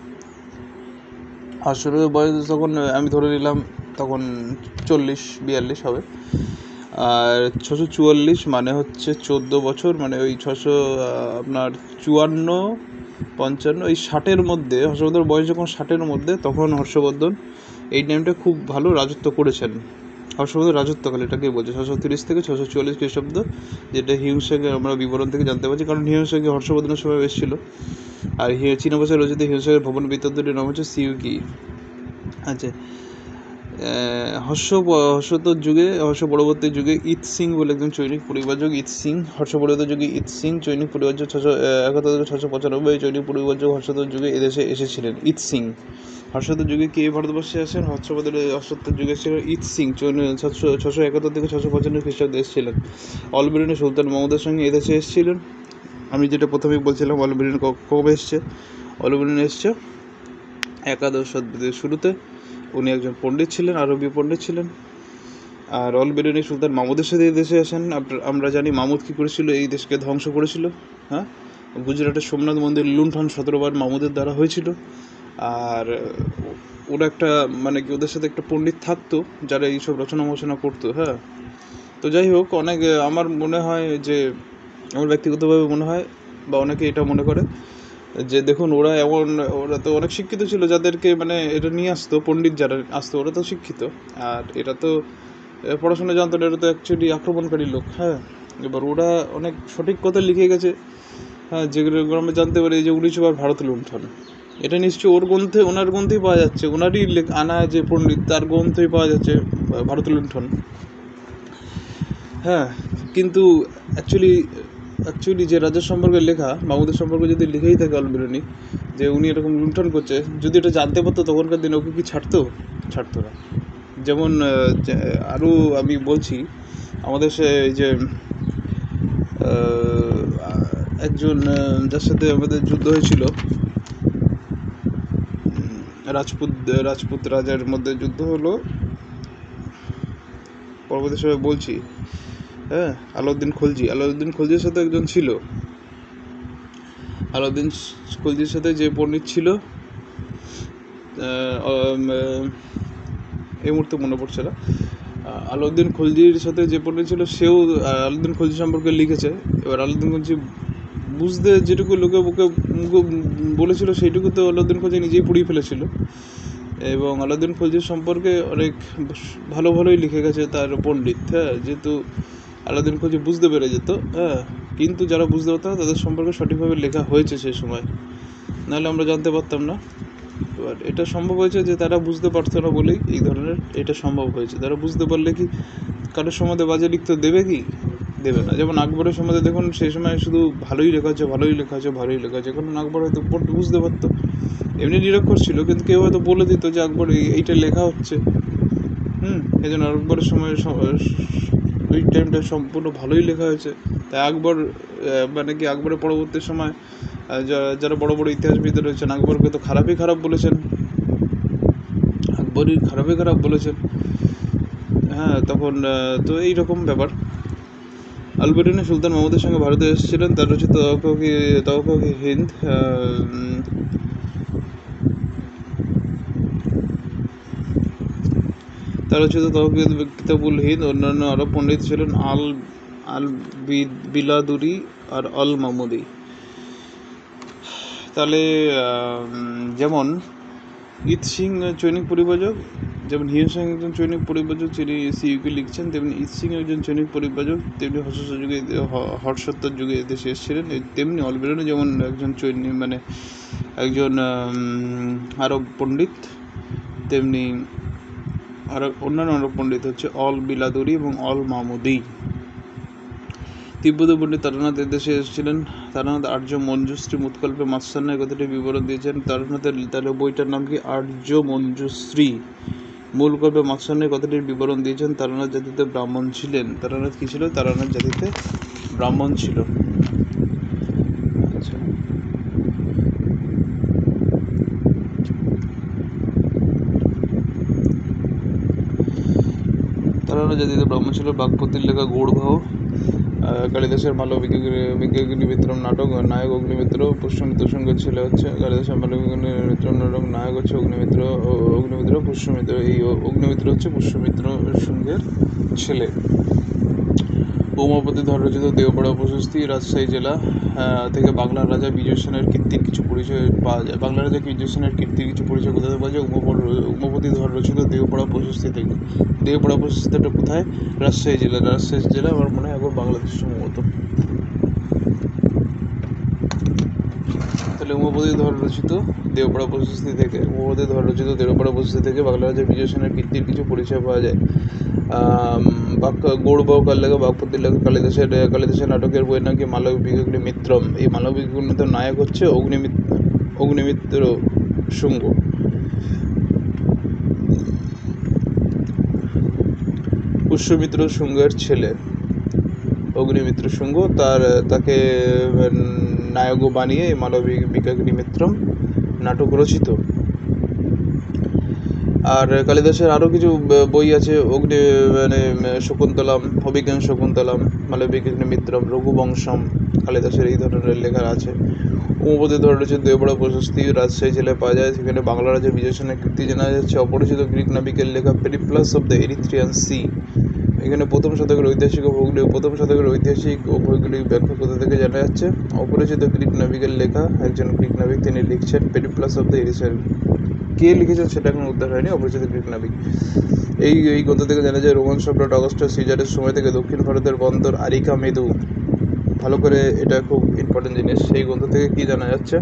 হর্ষবর্ধনের বয়স তখন আমি ধরে নিলাম তখন 40-42 হবে, আর 644 মানে হচ্ছে 14 বছর, মানে ওই 654-55 এই 60-এর মধ্যে, হর্ষবর্ধনের বয়স যখন 60-এর মধ্যে, তখন হর্ষবর্ধন এই টাইমটা খুব ভালো রাজত্ব করেছেন। হর্ষবর্ধন রাজত্বকাল এটাকে বলছে 630 থেকে 644 খ্রিস্টাব্দ, যেটা হিউয়েন সাংয়ের আমরা বিবরণ থেকে জানতে পারছি, কারণ হিউয়েন সাং হর্ষবর্ধনের সময় এসেছিল। আর চীনা ভাষায় রচিত হিউয়েন সাংয়ের ভবন বৃত্তান্তটির নাম হচ্ছে সিউকি। আচ্ছা, হর্ষ পরবর্তী যুগে ইত সিং বলে একজন চৈনিক পরিবারযোগ, হর্ষ পরবর্তী যুগে ইত সিং চৈনিক পরিবারযোগ 671-695 চৈনিক পরিবারযোগ হর্ষোত্তর যুগে এদেশে এসেছিলেন। ইত সিং হর্ষোত্তর যুগে কে ভারতবর্ষে আসেন? হর্ষোত্তর যুগে ছিলেন ইত সিং, 671 থেকে 695 খ্রিস্টাব্দে এসেছিলেন। অলবেরুনি সুলতান মাহমুদের সঙ্গে এদেশে এসেছিলেন। আমি যেটা প্রথমেই বলছিলাম, অলবেরুনি কবে এসছে? অলবেরুনি এসছে একাদশ শতাব্দীর শুরুতে। উনি একজন পণ্ডিত ছিলেন, আরবি পণ্ডিত ছিলেন। আর অলবেরুনি সুলতান মাহমুদের সাথে এই দেশে আসেন। আমরা জানি মাহমুদ কী করেছিল, এই দেশকে ধ্বংস করেছিল। হ্যাঁ, গুজরাটের সোমনাথ মন্দির লুণ্ঠন 17 বার মাহমুদের দ্বারা হয়েছিল। আর ওরা একটা, মানে কি, ওদের সাথে একটা পণ্ডিত থাকতো যারা এইসব রচনা করতো। হ্যাঁ, তো যাই হোক, অনেক আমার মনে হয় যে, আমার ব্যক্তিগতভাবে মনে হয়, বা অনেকে এটা মনে করে যে, দেখুন ওরা তো অনেক শিক্ষিত ছিল, যাদেরকে মানে এটা নিয়ে আসতো, পণ্ডিত যারা আসতো ওরা তো শিক্ষিত, আর এটা তো পড়াশোনা জানতো না, এটা তো অ্যাকচুয়ালি আক্রমণকারী লোক। হ্যাঁ, এবার ওরা অনেক সঠিক কথা লিখে গেছে। হ্যাঁ, যেগুলো আমরা জানতে পারি যে 19 বার ভারত লুণ্ঠন, এটা নিশ্চয়ই ওনার গ্রন্থেই পাওয়া যাচ্ছে, ওনারই আনা যে পণ্ডিত, তার গ্রন্থেই পাওয়া যাচ্ছে ভারত লুণ্ঠন। হ্যাঁ, কিন্তু অ্যাকচুয়ালি যে রাজার সম্পর্কে লেখা, মাহমুদের সম্পর্কে যদি লিখেই থাকে অলবেরুনি যে উনি এরকম লুণ্ঠন করছে, যদি এটা জানতে পারতো তখনকার দিনে, ওকে কি ছাড়তো না। যেমন আরও আমি বলছি, আমাদের সে যে একজন যার সাথে আমাদের যুদ্ধ হয়েছিল, রাজপুত রাজার মধ্যে যুদ্ধ হলো, পরবর্তী সময় বলছি। হ্যাঁ, আলাউদ্দিন খলজির সাথে একজন ছিল, আলাউদ্দিন খলজির সাথে যে পণ্ডিত ছিল, এই মুহূর্তে মনে পড়ছে না, আলাউদ্দিন খলজির সাথে যে পণ্ডিত ছিল, সেও আলাউদ্দিন খলজি সম্পর্কে লিখেছে। এবার আলাউদ্দিন খলজি বুঝতে যেটুকু মুখে বলেছিল, সেইটুকু তো আলাউদ্দিন খলজি নিজেই পুড়িয়ে ফেলেছিল। এবং আলাউদ্দিন খলজির সম্পর্কে অনেক ভালোই লিখে গেছে তার পণ্ডিত। হ্যাঁ, যেহেতু আলাউদ্দিন খলজি বুঝতে পেরে যেত। হ্যাঁ, কিন্তু যারা বুঝতে পারতো না তাদের সম্পর্কে সঠিকভাবে লেখা হয়েছে সেই সময়, নাহলে আমরা জানতে পারতাম না। এবার এটা সম্ভব হয়েছে যে তারা বুঝতে পারতো না বলেই এই ধরনের এটা সম্ভব হয়েছে। তারা বুঝতে পারলে কি কারোর সম্বন্ধে বাজে লিখতে দেবে দেবে না। যেমন আকবরের সম্বন্ধে দেখুন, সেই সময় শুধু ভালোই লেখা আছে, কারণ আকবর হয়তো বুঝতে পারতো, এমনি নিরক্ষর ছিল, কিন্তু কেউ হয়তো বলে দিত যে আকবর এইটা লেখা হচ্ছে। এই জন্য আকবরের সময় ওই টাইমটা সম্পূর্ণ ভালোই লেখা হয়েছে। তাই আকবর, মানে কি, আকবরের পরবর্তী সময় যারা বড় বড় ইতিহাসবিদ রয়েছেন, আকবরকে তো খারাপ বলেছেন, খারাপ বলেছেন। হ্যাঁ, তখন তো এইরকম ব্যাপার। অলবেরুনি সুলতান মাহমুদের সঙ্গে ভারতে এসেছিলেন। তার রচিত তওয়াক্কি হিন্দ, তার রচিত তৌহিদ কিতাবুল হিন্দ। অন্যান্য আরব পণ্ডিত ছিলেন আল আল বিলাদুরি আর আল মামুদি। তাহলে যেমন ঈদ সিং চৈনিক পরিব্রাজক, যেমন হিউন সিং একজন চৈনিক পরিব্রাজক, যিনি সিইউকে লিখছেন, তেমনি ঈদ সিং একজন চৈনিক পরিব্রাজক, তেমনি হর্ষোত্তর যুগে দেশে এসেছিলেন। তেমনি অলবেরনে যেমন একজন চৈনিক মানে একজন আরব পণ্ডিত, তেমনি আর অন্যান্য আরব পণ্ডিত হচ্ছে অল বিলাদুরি এবং অল মামুদি। তিব্বতী পণ্ডিত তারানাথ দেশে এসেছিলেন। তারানাথ আর্য মঞ্জুশ্রী মুৎকল্পে মাৎসান্যায় কথাটির বিবরণ দিয়েছেন। তারানাথের তাহলে বইটার নাম কি? আর্য মঞ্জুশ্রী মূলকল্পে মাৎসান্যায় কথাটির বিবরণ দিয়েছেন। তারানাথ জাতিতে ব্রাহ্মণ ছিলেন। তারানাথ কি ছিল? তারানাথ জাতিতে ব্রাহ্মণ ছিল। আচ্ছা, তারানাথ জাতিতে ব্রাহ্মণ ছিল। বাগপতির লেখা গৌড়ভাও, কালিদাসের মালবিকা মিত্রম নাটক নায়ক অগ্নিমিত্র, পুষ্যমিত্র সঙ্গের ছেলে হচ্ছে কালিদাসের মালবিকা মিত্রম নাটক নায়ক হচ্ছে অগ্নিমিত্র পুষ্যমিত্র। এই অগ্নিমিত্র হচ্ছে পুষ্যমিত্র সঙ্গের ছেলে। উমাপতি ধর রচিত দেওপাড়া প্রশস্তি রাজশাহী জেলা থেকে বাংলার রাজা বিজয় সেনের কীর্তির কিছু পরিচয় পাওয়া যায়। বাংলার রাজা বিজয় সেনের কীর্তির কিছু পরিচয় কোথা থেকে পাওয়া যায়? উমাপতি ধর রচিত দেওপাড়া প্রশস্তি থেকে। দেওপাড়া প্রশস্তিটা কোথায়? রাজশাহী জেলা আমার মনে হয় এখন বাংলাদেশ সম্ভবত। তাহলে উমাপতি ধর রচিত দেওপাড়া প্রশস্তি থেকে বাংলার রাজা বিজয় সেনের কীর্তির কিছু পরিচয় পাওয়া যায়। গৌড়বাহু কার লেখা? বাগপতির লেখা। কালিদাসের নাটকের বইয়ের নাম কি? মালবিকা মিত্রম। এই মালবিকা মিত্রর নায়ক হচ্ছে অগ্নিমিত্র শুঙ্গ। পুষ্যমিত্র শুঙ্গের ছেলে অগ্নিমিত্র শুঙ্গ, তাকে নায়ক বানিয়ে মালবিকা মিত্রম নাটক রচিত। আর কালিদাসের আরও কিছু বই আছে, শকুন্তলাম, অভিজ্ঞান শকুন্তলাম, মালবিকা মিত্রম, রঘুবংশম, কালিদাসের এই ধরনের লেখা আছে। উমাপতি ধর রচিত দেওপাড়া প্রশস্তি রাজশাহী জেলায় পাওয়া যায়। সেখানে বাংলা রাজা বিজয় সেনের কীর্তি জানা যাচ্ছে। অপরিচিত গ্রিক নাবিকের লেখা periplus of the Erythraean sea. এখানে প্রথম শতকের ঐতিহাসিক ও ভৌগোলিক ব্যাখ্যা কোথা থেকে জানা যাচ্ছে? অপরিচিত গ্রিক নাবিকের লেখা। একজন গ্রিক নাবিক তিনি লিখছেন পেরিপ্লাস অফ দ্য এরিথ্রিয়ান। কে লিখেছেন সেটা এখন উদ্ধার হয়নি। অপরিচিত গ্রিক নাবিক। এই গ্রন্থ থেকে জানা যায় রোমান সম্রাট অগাস্টাস সিজারের সময় থেকে দক্ষিণ ভারতের বন্দর আরিকা মেদু, ভালো করে এটা খুব ইম্পর্টেন্ট জিনিস, সেই গ্রন্থ থেকে কি জানা যাচ্ছে?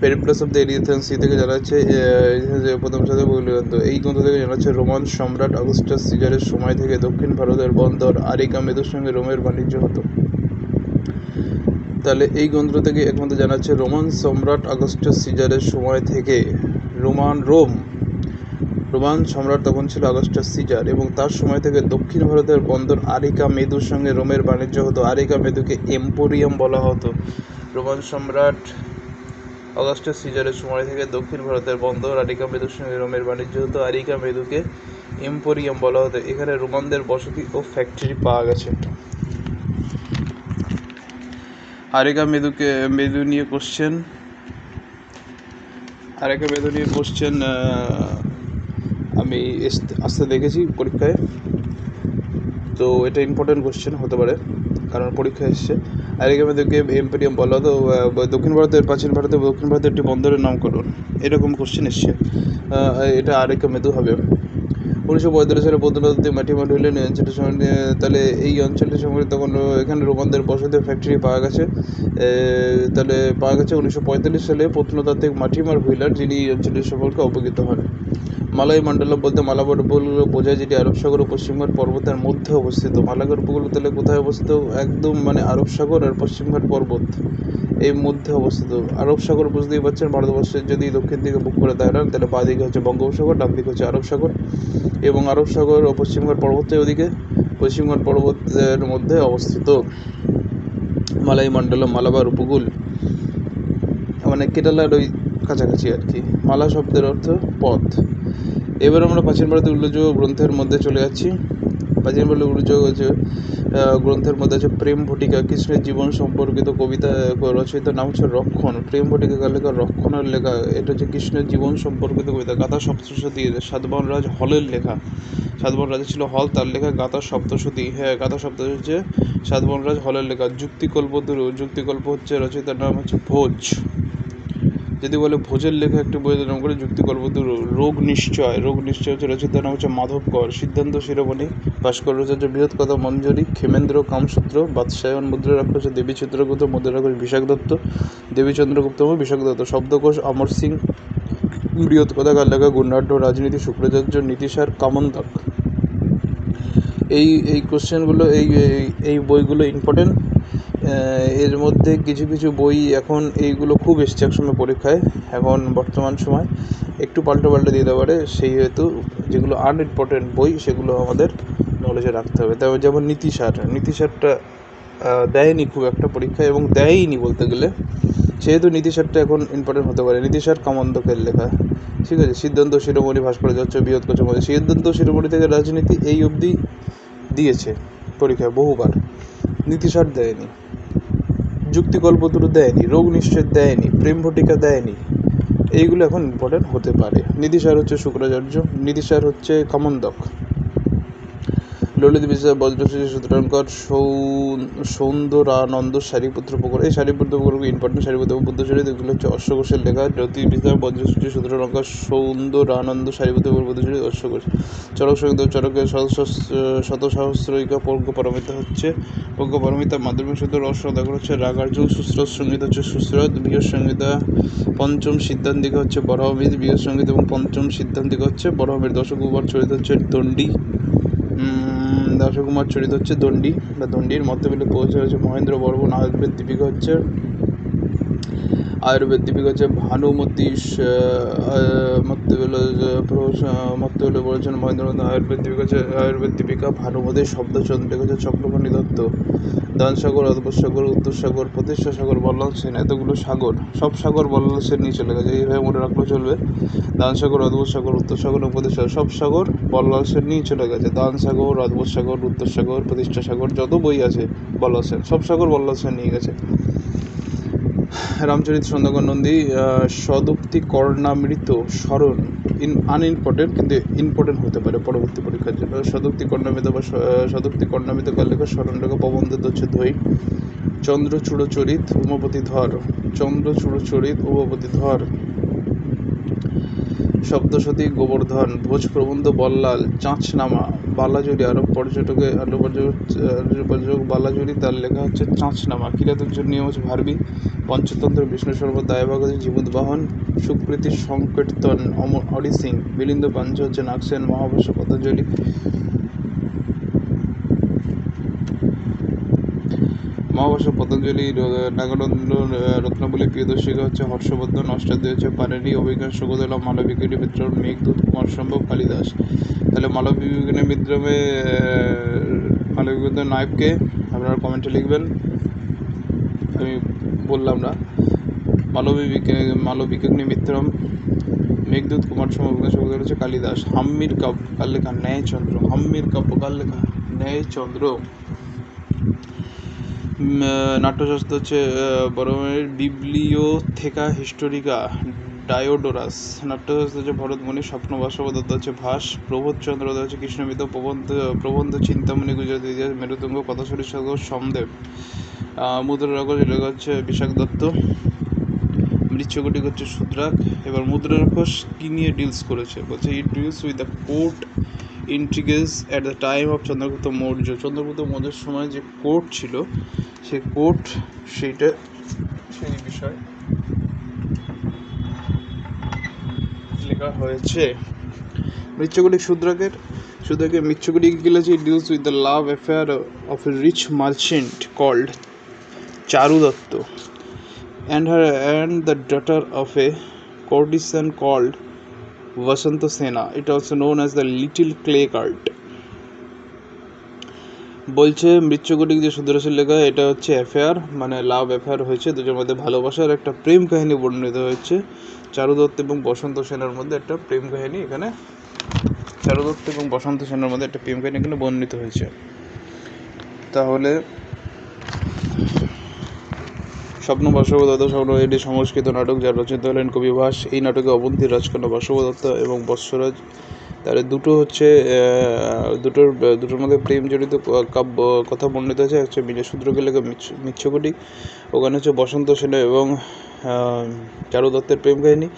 Periplus of the Erythraean sea থেকে জানা যাচ্ছে প্রথম সাথে গ্রন্থ। এই গ্রন্থ থেকে জানা যাচ্ছে রোমান সম্রাট অগাস্টাস সিজারের সময় থেকে দক্ষিণ ভারতের বন্দর আরিকা মেদুর সঙ্গে রোমের বাণিজ্য হতো। তাহলে এই গ্রন্থ থেকে একমাত্র জানা যাচ্ছে রোমান সম্রাট অগাস্টাস সিজারের সময় থেকে রোমান সম্রাট তখন ছিল অগাস্টাস সিজার, এবং তার সময় থেকে দক্ষিণ ভারতের বন্দর আরিকা মেদুর সঙ্গে রোমের বাণিজ্য হতো। আরিকা মেদুকে এম্পোরিয়াম বলা হতো। রোমান সম্রাট অগাস্টাস সিজারের সময় থেকে দক্ষিণ ভারতের বন্দর আরিকা মেদুর সঙ্গে রোমের বাণিজ্য হতো। আরিকা মেদুকে এম্পোরিয়াম বলা হতো। এখানে রোমানদের বসতি ও ফ্যাক্টরি পাওয়া গেছে। আরিকা মেদু নিয়ে কোশ্চেন আমি আসতে দেখেছি পরীক্ষায়, তো এটা ইম্পর্টেন্ট কোশ্চেন হতে পারে কারণ পরীক্ষায় এসছে। আরিকা মেদুকে এম্পোরিয়াম বলা হতো। প্রাচীন ভারতের একটি বন্দরের নামকরণ, এরকম কোশ্চেন এসছে। এটা আরিকা মেদু হবে। 1945 সালে প্রত্নতাত্ত্বিক মাটিমাট হইলেন এই অঞ্চলটির সময়। তাহলে এই অঞ্চলটির সময় তখন এখানে রোমানদের বসতি ফ্যাক্টরি পাওয়া গেছে। 1945 সালে প্রত্নতাত্ত্বিক মাটিমার হুইলার, যিনি এই অঞ্চলটির সম্পর্কে অবগত হন। মালাই মণ্ডলম বলতে মালাবার উপকূল বোঝায়, যেটি আরব সাগর ও পশ্চিমঘাট পর্বতের মধ্যে অবস্থিত। মালাবার উপকূল তাহলে কোথায় অবস্থিত? একদম আরব সাগর আর পশ্চিমঘাট পর্বত এই মধ্যে অবস্থিত। আরব সাগর বুঝতেই পারছেন, ভারতবর্ষের যদি দক্ষিণ দিকে মুখ করে দাঁড়ান তাহলে বাঁ দিকে হচ্ছে বঙ্গোপসাগর, ডান দিকে হচ্ছে আরব সাগর, এবং আরব সাগর ও পশ্চিমঘাট পর্বতের ওদিকে পশ্চিমঘাট পর্বতের মধ্যে অবস্থিত। মালাই মণ্ডলম মালাবার উপকূল কেরালার ওই কাছাকাছি আর কি। মালা শব্দের অর্থ পথ। এবার আমরা প্রাচীন ভারতের উল্লেখযোগ্য গ্রন্থের মধ্যে চলে যাচ্ছি। প্রাচীন বলে উল্লেখযোগ্য হচ্ছে গ্রন্থের মধ্যে আছে প্রেম ভটিকা, কৃষ্ণের জীবন সম্পর্কিত কবিতা রচয়িতার নাম হচ্ছে রক্ষণ। প্রেম ভটিকা কার লেখা? রক্ষণের লেখা। এটা হচ্ছে কৃষ্ণের জীবন সম্পর্কিত কবিতা। গাথা সপ্তশতী সাতবাহন রাজ হলের লেখা। সাতবাহন রাজা ছিল হল, তার লেখা গাথা সপ্তশতী। হ্যাঁ, গাথা সপ্তশতী হচ্ছে সাতবাহন রাজ হলের লেখা। যুক্তিকল্পতরু, যুক্তিকল্প হচ্ছে রচয়িতার নাম হচ্ছে ভোজ। যদি বলে ভোজের লেখা একটি বইয়ের নাম করে যুক্তিকল্পতরু। রোগ নিশ্চয়, রোগ নিশ্চয় হচ্ছে রচয়িতার নাম হচ্ছে মাধবকর। সিদ্ধান্ত শিরোমণি, ভাস্কর হচ্ছে বৃহৎ কথা মঞ্জরি। ক্ষেমেন্দ্র কামসূত্র, বাদশায়ন মুদ্রারাক্ষ হচ্ছে দেবী চিত্রগুপ্ত, মুদ্রারাক্ষ বিশাখ দত্ত, দেবী চন্দ্রগুপ্ত এবং বিশাখ দত্ত। শব্দকোষ অমর সিং। বৃহৎ কথা কার লেখা? গুণাঢ্য। রাজনীতি শুক্রাচার্য। নীতিশার কামন্তক। এই কোশ্চেনগুলো এই বইগুলো ইম্পর্টেন্ট। এর মধ্যে কিছু কিছু বই এখন এইগুলো খুব এসছে একসময় পরীক্ষায়, এখন বর্তমান সময় একটু পাল্টে দিতে পারে, সেই হেতু যেগুলো আনইম্পর্টেন্ট বই সেগুলো আমাদের নলেজে রাখতে হবে। তবে যেমন নীতিশারটা দেয়নি খুব একটা পরীক্ষায়, এবং দেয়নি বলতে গেলে, সেহেতু নীতিশারটা এখন ইম্পর্টেন্ট হতে পারে। নীতিশার কামন্তকের লেখা, ঠিক আছে। সিদ্ধান্ত শিরোমণি, ভাস্কর্য হচ্ছে বৃহৎ কথা। সিদ্ধান্ত শিরোমণি থেকে রাজনীতি এই অবধি দিয়েছে পরীক্ষায় বহুবার, নীতিশার দেয়নি। যুক্তিকল্পতরু দেয়নি, রোগ নিশ্চয় দেয়নি, প্রেম ভটিকা দেয়নি। এইগুলো এখন ইম্পর্টেন্ট হতে পারে। নীতিশার হচ্ছে শুক্রাচার্য, নীতিশার হচ্ছে কামন্তক। ললিত বিজয় বজ্রশ্রী সূত্রাঙ্কর, সৌন্দরানন্দ সারিপুত্র প্রকর। এই সারিপুত্র প্রকর ইম্পর্টেন্ট। সারিপুত্র বুদ্ধচরিত এগুলো হচ্ছে অশ্বঘোষের লেখা। জ্যোতি বিজয় বজ্রশ্রী সূত্রাঙ্কর, সৌন্দরানন্দ সারিপুত্র বুদ্ধচরিত অশ্বঘোষ। চরক সঙ্গীত, চরকের শতসহস্রিকা পর্গপারমিতা হচ্ছে পর্গপারমিতা। মাধ্যমিক সূত্র রহস্য দেখো হচ্ছে রাগার্জু। সুশ্রত সঙ্গীত হচ্ছে সুশ্রত। বৃহৎ সংহিতা পঞ্চম সিদ্ধান্তিকা হচ্ছে বরাহমির। বৃহৎ সংগীত এবং পঞ্চম সিদ্ধান্তিকা হচ্ছে বরাহমির। দশকুমার চরিত হচ্ছে দণ্ডী। দশকুমার চরিত হচ্ছে দণ্ডী বা দণ্ডির। মধ্যবিলে পৌঁছে হচ্ছে মহেন্দ্র বর্মন। আয়ুর্বেদ দীপিকা হচ্ছে ভানুমতী। মধ্যবিলে বলেছেন মহেন্দ্রনাথ। আয়ুর্বেদ দীপিকা ভানুমতী। শব্দচন্দ্র হচ্ছে চক্রপাণি দত্ত। দানসাগর, অদ্ভুত সাগর, উত্তর সাগর, প্রতিষ্ঠা সাগর, বল্লাল সেন। এতগুলো সাগর, সব সাগর বল্লাল সেন নিয়ে চলে গেছে, এইভাবে মনে রাখলে চলবে। দানসাগর, অদ্ভুত সাগর, উত্তর সাগর এবং প্রতিষ্ঠা, সব সাগর বল্লাল সেন নিয়ে চলে গেছে। দানসাগর, অদ্ভুত সাগর, উত্তর সাগর, প্রতিষ্ঠা সাগর, যত বই আছে বল্লাল সেন, সব সাগর বল্লাল সেন নিয়ে গেছে। রামচরিত সন্ধ্যাকর নন্দী। সদুক্তি কর্ণামৃত স্মরণ আনইম্পর্টেন্ট, কিন্তু ইম্পর্টেন্ট হতে পারে পরবর্তী পরীক্ষার জন্য। সদুক্তি কর্ণামৃত বা সদুক্তি কর্ণামৃত কার লেখা? স্মরণ লেখা প্রবন্ধ হচ্ছে ধৈ। চন্দ্রচূড় চরিত উমাপতি ধর। চন্দ্রচূড় চরিত উমাপতি ধর। সপ্তশতী গোবর্ধন। ভোজ প্রবন্ধ বল্লাল। চাঁচনামা বালাজুরি। আরব পর্যটক বালাজুরি, তার লেখা হচ্ছে চাঁচনামা। কিরাতর্জুন নিয়ম হচ্ছে ভারবি। পঞ্চতন্ত্র বিষ্ণু সর্ব দায়ভাগ হচ্ছে জীবুদ্বাহন। সুকৃতি সংকীর্তন অরি সিং। মিলিন্দ পাঞ্চ হচ্ছে নাগসেন। মহাভাষ্য পতঞ্জলি। মহাভাষ্য পতঞ্জলি। নাগানন্দ রত্নাবলী। প্রিয়দর্শিকা হচ্ছে হর্ষবর্ধন। অষ্টাধ্যায়ী হচ্ছে পারেনি। অভিজ্ঞান শকুন্তলা। মালবিকারী মিত্র মেঘদূত কুমার সম্ভব কালিদাস। তাহলে মালবিকারী মিত্রমে মালবিকার নায়ককে আপনারা কমেন্টে লিখবেন, আমি বললাম না। মালবিকাগ্নি মিত্রম, মেঘদূত কুমার সম্ভব হচ্ছে কালিদাস। হাম্মির কাব্য কার লেখা? ন্যায়চন্দ্র। হাম্মির কাব্য কার লেখা? ন্যায়চন্দ্র। নাট্যশাস্ত্র হচ্ছে বরমের বিবলিওথেকা হিস্টোরিকা ডায়োডোরাস। নাট্যশাস্ত্র হচ্ছে ভরতমণি। স্বপ্নবাসব দত্ত হচ্ছে ভাস। প্রবোধচন্দ্র দত্ত হচ্ছে কৃষ্ণমিত। প্রবন্ধ চিন্তামণি গুজরাটি ইতিহাস। মেরুতুঙ্গ কথাশরী সাগর সোমদেব। মুদ্রা রাক্ষস লেখা হচ্ছে বিশাখ দত্ত। মৃচ্ছকটিক হচ্ছে শূদ্রাক। এবার মুদ্রা রাক্ষস কি নিয়ে ডিলস করেছে? বলছে it deals with the court intrigues at the time of Chandragupta Maurya. Chandragupta মৌর্যের সময় যে কোর্ট ছিল, সেই কোর্ট, সেই বিষয় লেখা হয়েছে। মৃচ্ছকটিক শূদ্রাকের মৃচ্ছকটিক কি লেগেছে? It deals with the love affair of a rich merchant called Charu Datta and the daughter of a courtesan called Vasanta Sena. It also known as the Little Clay Cult. বলছে মৃচ্ছকটিক যে শূদ্রাসের লেখা, এটা হচ্ছে অ্যাফেয়ার, মানে লাভ অ্যাফেয়ার হয়েছে, দুজনের মধ্যে ভালোবাসার একটা প্রেম কাহিনী বর্ণিত হয়েছে। চারু দত্ত এবং বসন্ত সেনার মধ্যে একটা প্রেম কাহিনী এখানে চারুদত্ত এবং বসন্ত সেনের মধ্যে একটা প্রেম কাহিনী এখানে বর্ণিত হয়েছে। তাহলে স্বপ্ন বাসবদত্ত স্বপ্ন এটি সংস্কৃত নাটক, যার রচয়িতা হলেন কবি ভাস। এই নাটকে অবন্তীর রাজকন্যা বাসবদত্ত এবং বৎসরাজ, তার দুটো হচ্ছে দুটোর মধ্যে প্রেম জড়িত কাব্য কথা বর্ণিত আছে। হচ্ছে মিলসূত্রকে লেখা মিচ্ছকটি, ওখানে হচ্ছে বসন্ত সেন এবং চারুদত্তের প্রেম কাহিনী,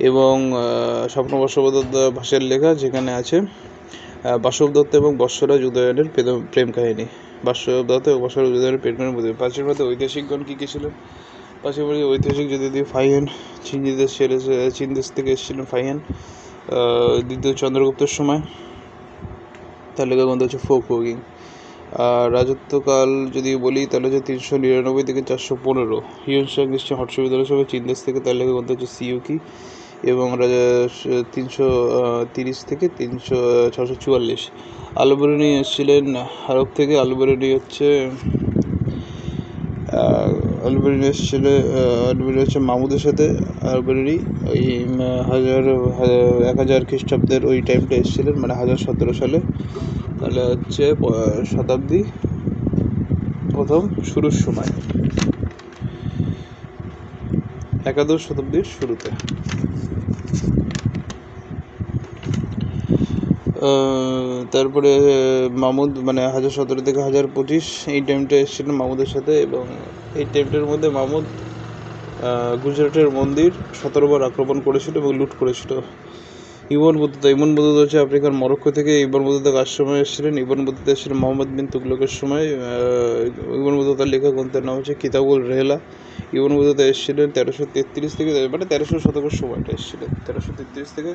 এবং স্বপ্ন বাসবদত্ত ভাসের লেখা, যেখানে আছে বাসব দত্ত এবং বৎসরাজ উদয়নের প্রেম কাহিনী। বাসব দত্ত এবং বৎসরাজ উদয়নের প্রেম কাহিনী। প্রাচীন ভারতের ঐতিহাসিকগণ কী কী ছিলেন? প্রাচীন ভারতের ঐতিহাসিক যদি ফাহিয়ান, চীন দেশ থেকে এসেছিলেন ফাহিয়ান দ্বিতীয় চন্দ্রগুপ্তের সময়, তার লেখা গ্রন্থ হচ্ছে ফোক হুকিং। আর রাজত্বকাল যদি বলি তাহলে হচ্ছে 399 থেকে 415। হিউয়েন-সাং খ্রিস্টান হর্ষবর্ধনের সময় চীন দেশ থেকে, তার লেখা গ্রন্থ হচ্ছে সিইউকি। এবং 330 থেকে 644। আলবেরনি এসেছিলেন আরব থেকে। আলবেরনি হচ্ছে মামুদের সাথে। আলবেরনি ওই 1000 খ্রিস্টাব্দের ওই টাইমটা এসেছিলেন, মানে 1017 সালে। তাহলে হচ্ছে শতাব্দী প্রথম শুরুর সময়, একাদশ শতাব্দীর শুরুতে। তারপরে মামুদ, মানে 1017 থেকে 1025 এই টাইমটা এসেছিলেন মামুদের সাথে। এবং এই টাইমটার মধ্যে মামুদ গুজরাটের মন্দির 17 বার আক্রমণ করেছিল এবং লুট করেছিল। ইবন বতুতা হচ্ছে আফ্রিকার মরক্কো থেকে ইবন বতুতা আশ্রমে এসেছিলেন। ইবন বতুতা এসেছিলেন মোহাম্মদ বিন তুগলকের সময়। ইবন বতুতার লেখা গ্রন্থের নাম হচ্ছে কিতাবুল রেহলা। ইবন বতুতা এসেছিলেন 1333 থেকে, মানে 1300 শতকের সময়টা এসেছিলেন, 1333 থেকে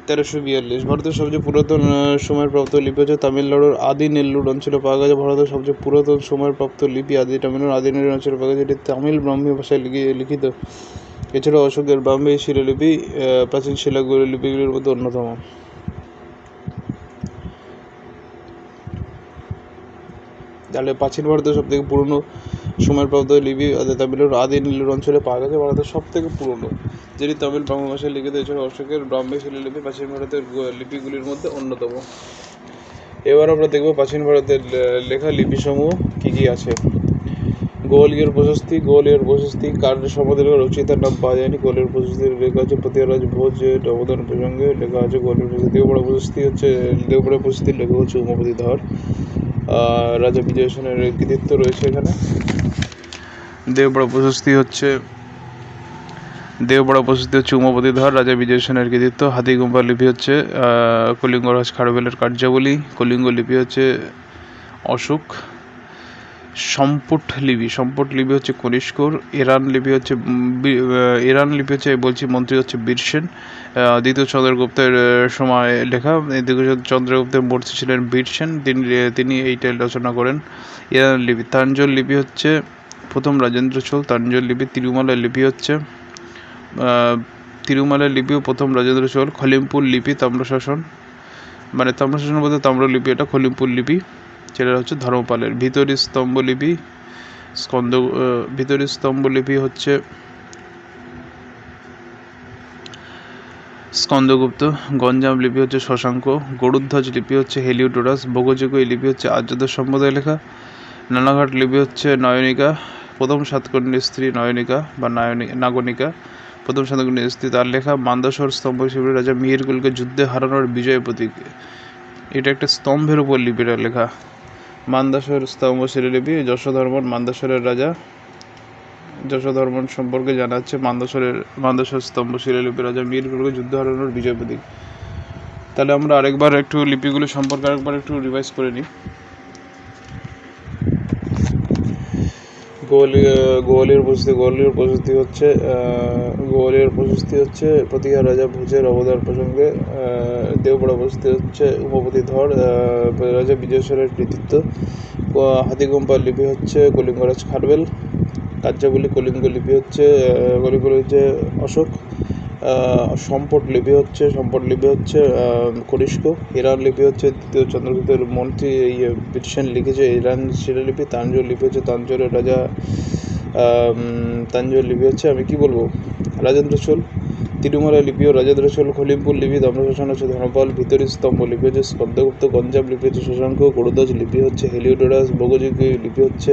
1342। ভারতের সবচেয়ে পুরাতন সময়ের প্রাপ্ত লিপি হচ্ছে তামিলনাড়ুর আদি নেল্লুর অঞ্চলে পাওয়া গেছে। ভারতের সবচেয়ে পুরাতন সময়ের প্রাপ্ত লিপি তামিলনাড়ুর আদি নেল্লুর অঞ্চলে পাওয়া গেছে। এটি তামিল ব্রাহ্মী ভাষায় লিখিত। এছাড়া অশোকের ব্রাহ্মী শিলালিপি প্রাচীন লিপিগুলির মধ্যে অন্যতম। তাহলে প্রাচীন ভারতের সব থেকে পুরনো সময়ের প্রাপ্ত লিপি তামিলনাড়ুর আদি নেল্লুর অঞ্চলে পাওয়া গেছে। ভারতের সব থেকে পুরনো, যেটি তামিল ব্রাহ্মী ভাষায় লিখিত। এছাড়া অশোকের ব্রাহ্মী শিলালিপি প্রাচীন ভারতের লিপিগুলির মধ্যে অন্যতম। এবার আমরা দেখব প্রাচীন ভারতের লেখা লিপিসমূহ কী কী আছে। গোয়ালিয়র প্রশস্তি কার সম্বন্ধে রচয়িতার নাম পাওয়া যায়নি। গোয়ালিয়র প্রশস্তির লেখা আছে পৃথ্বীরাজ ভোজের অবদান প্রসঙ্গে লেখা আছে গোয়ালিয়র প্রশস্তি। দেওপাড়া প্রশস্তির লেখক হচ্ছে উমাপতি ধর। রাজা বিজয় সেনের কৃতিত্ব রয়েছে এখানে। দেওপাড়া প্রশস্তি হচ্ছে উমাপতি ধর, রাজা বিজয় সেনের কৃতিত্ব। হাতিগুম্ফা লিপি হচ্ছে কলিঙ্গরাজ খারবেলের কার্যাবলী। কলিঙ্গ লিপি হচ্ছে অশোক। সম্পট লিপি হচ্ছে কনিষ্কর। ইরান লিপি হচ্ছে মন্ত্রী হচ্ছে বীরসেন। দ্বিতীয় চন্দ্রগুপ্তের সময় লেখা। দ্বিতীয় চন্দ্রগুপ্তের মূর্তি ছিলেন বীরসেন, তিনি এইটা রচনা করেন। ইরান লিপি। তাঞ্জোর লিপি হচ্ছে প্রথম রাজেন্দ্র চোল। তাঞ্জোর লিপি। তিরুমালার লিপিও প্রথম রাজেন্দ্র চোল। খলিমপুর লিপি তাম্রশাসন, মানে তাম্রশাসন বলতে তাম্রলিপি, এটা খলিমপুর লিপি, যেটা হচ্ছে ধর্মপালের। ভিতরি স্তম্ভ লিপি হচ্ছে স্কন্দগুপ্ত। গঞ্জাম লিপি হচ্ছে শশাঙ্ক। গরুধ্বজ লিপি হচ্ছে হেলিওডোরাস। ভোগযোগ্য এই লিপি হচ্ছে আর্যদের সম্প্রদায় লেখা। নানাঘাট লিপি হচ্ছে নয়নিকা, প্রথম সাতকর্ণীর স্ত্রী নয়নিকা বা নাগনিকা, প্রথম সাতকর্ণীর স্ত্রী, তার লেখা। মান্দাসর স্তম্ভ হিসেবে রাজা মিহিরগুলকে যুদ্ধে হারানোর বিজয় প্রতীক, এটা একটা স্তম্ভের উপর লিপিটা লেখা। মান্দাসর স্তম্ভ শিলালিপি। যশোধর্মন মান্দাসরের রাজা। যশোধর্মন সম্পর্কে জানা যাচ্ছে মান্দাসর স্তম্ভ শিলালিপি রাজা মিহিরগুলকে যুদ্ধ হারানোর বিজয় প্রতীক। তাহলে আমরা আরেকবার একটু লিপিগুলো সম্পর্কে একটু রিভাইজ করে নিই। গোয়ালিয়র প্রশস্তি হচ্ছে প্রতিহার রাজা ভোজের অবদান প্রসঙ্গে। দেওপাড়া প্রশস্তি হচ্ছে উমাপতি ধর, রাজা বিজয় সেনের কৃতিত্ব। হাতিগুম্ফা লিপি হচ্ছে কলিঙ্গরাজ খারবেল কার্যাবলী। কলিঙ্গ লিপি হচ্ছে অশোক। সম্পট লিপি হচ্ছে কনিষ্ক। ইরান লিপি হচ্ছে দ্বিতীয় চন্দ্রগুপ্তের মন্ত্রী বীরসেন লিখেছে ইরান শিলালিপি। তাঞ্জোর লিপি হচ্ছে তাঞ্জোরের রাজা। তাঞ্জোর লিপি হচ্ছে রাজেন্দ্র চোল। তিরুমালা লিপি ও রাজাদ্রচল, খলিমপুর লিপি, তাম্রশাসন হচ্ছে ধনপাল, ভিতরি স্তম্ভ লিপি হচ্ছে স্কন্দগুপ্ত, গঞ্জাম লিপি হচ্ছে শশাঙ্ক, গরুধ্বজ লিপি হচ্ছে হেলিওডোরাস, বগযোগী লিপি হচ্ছে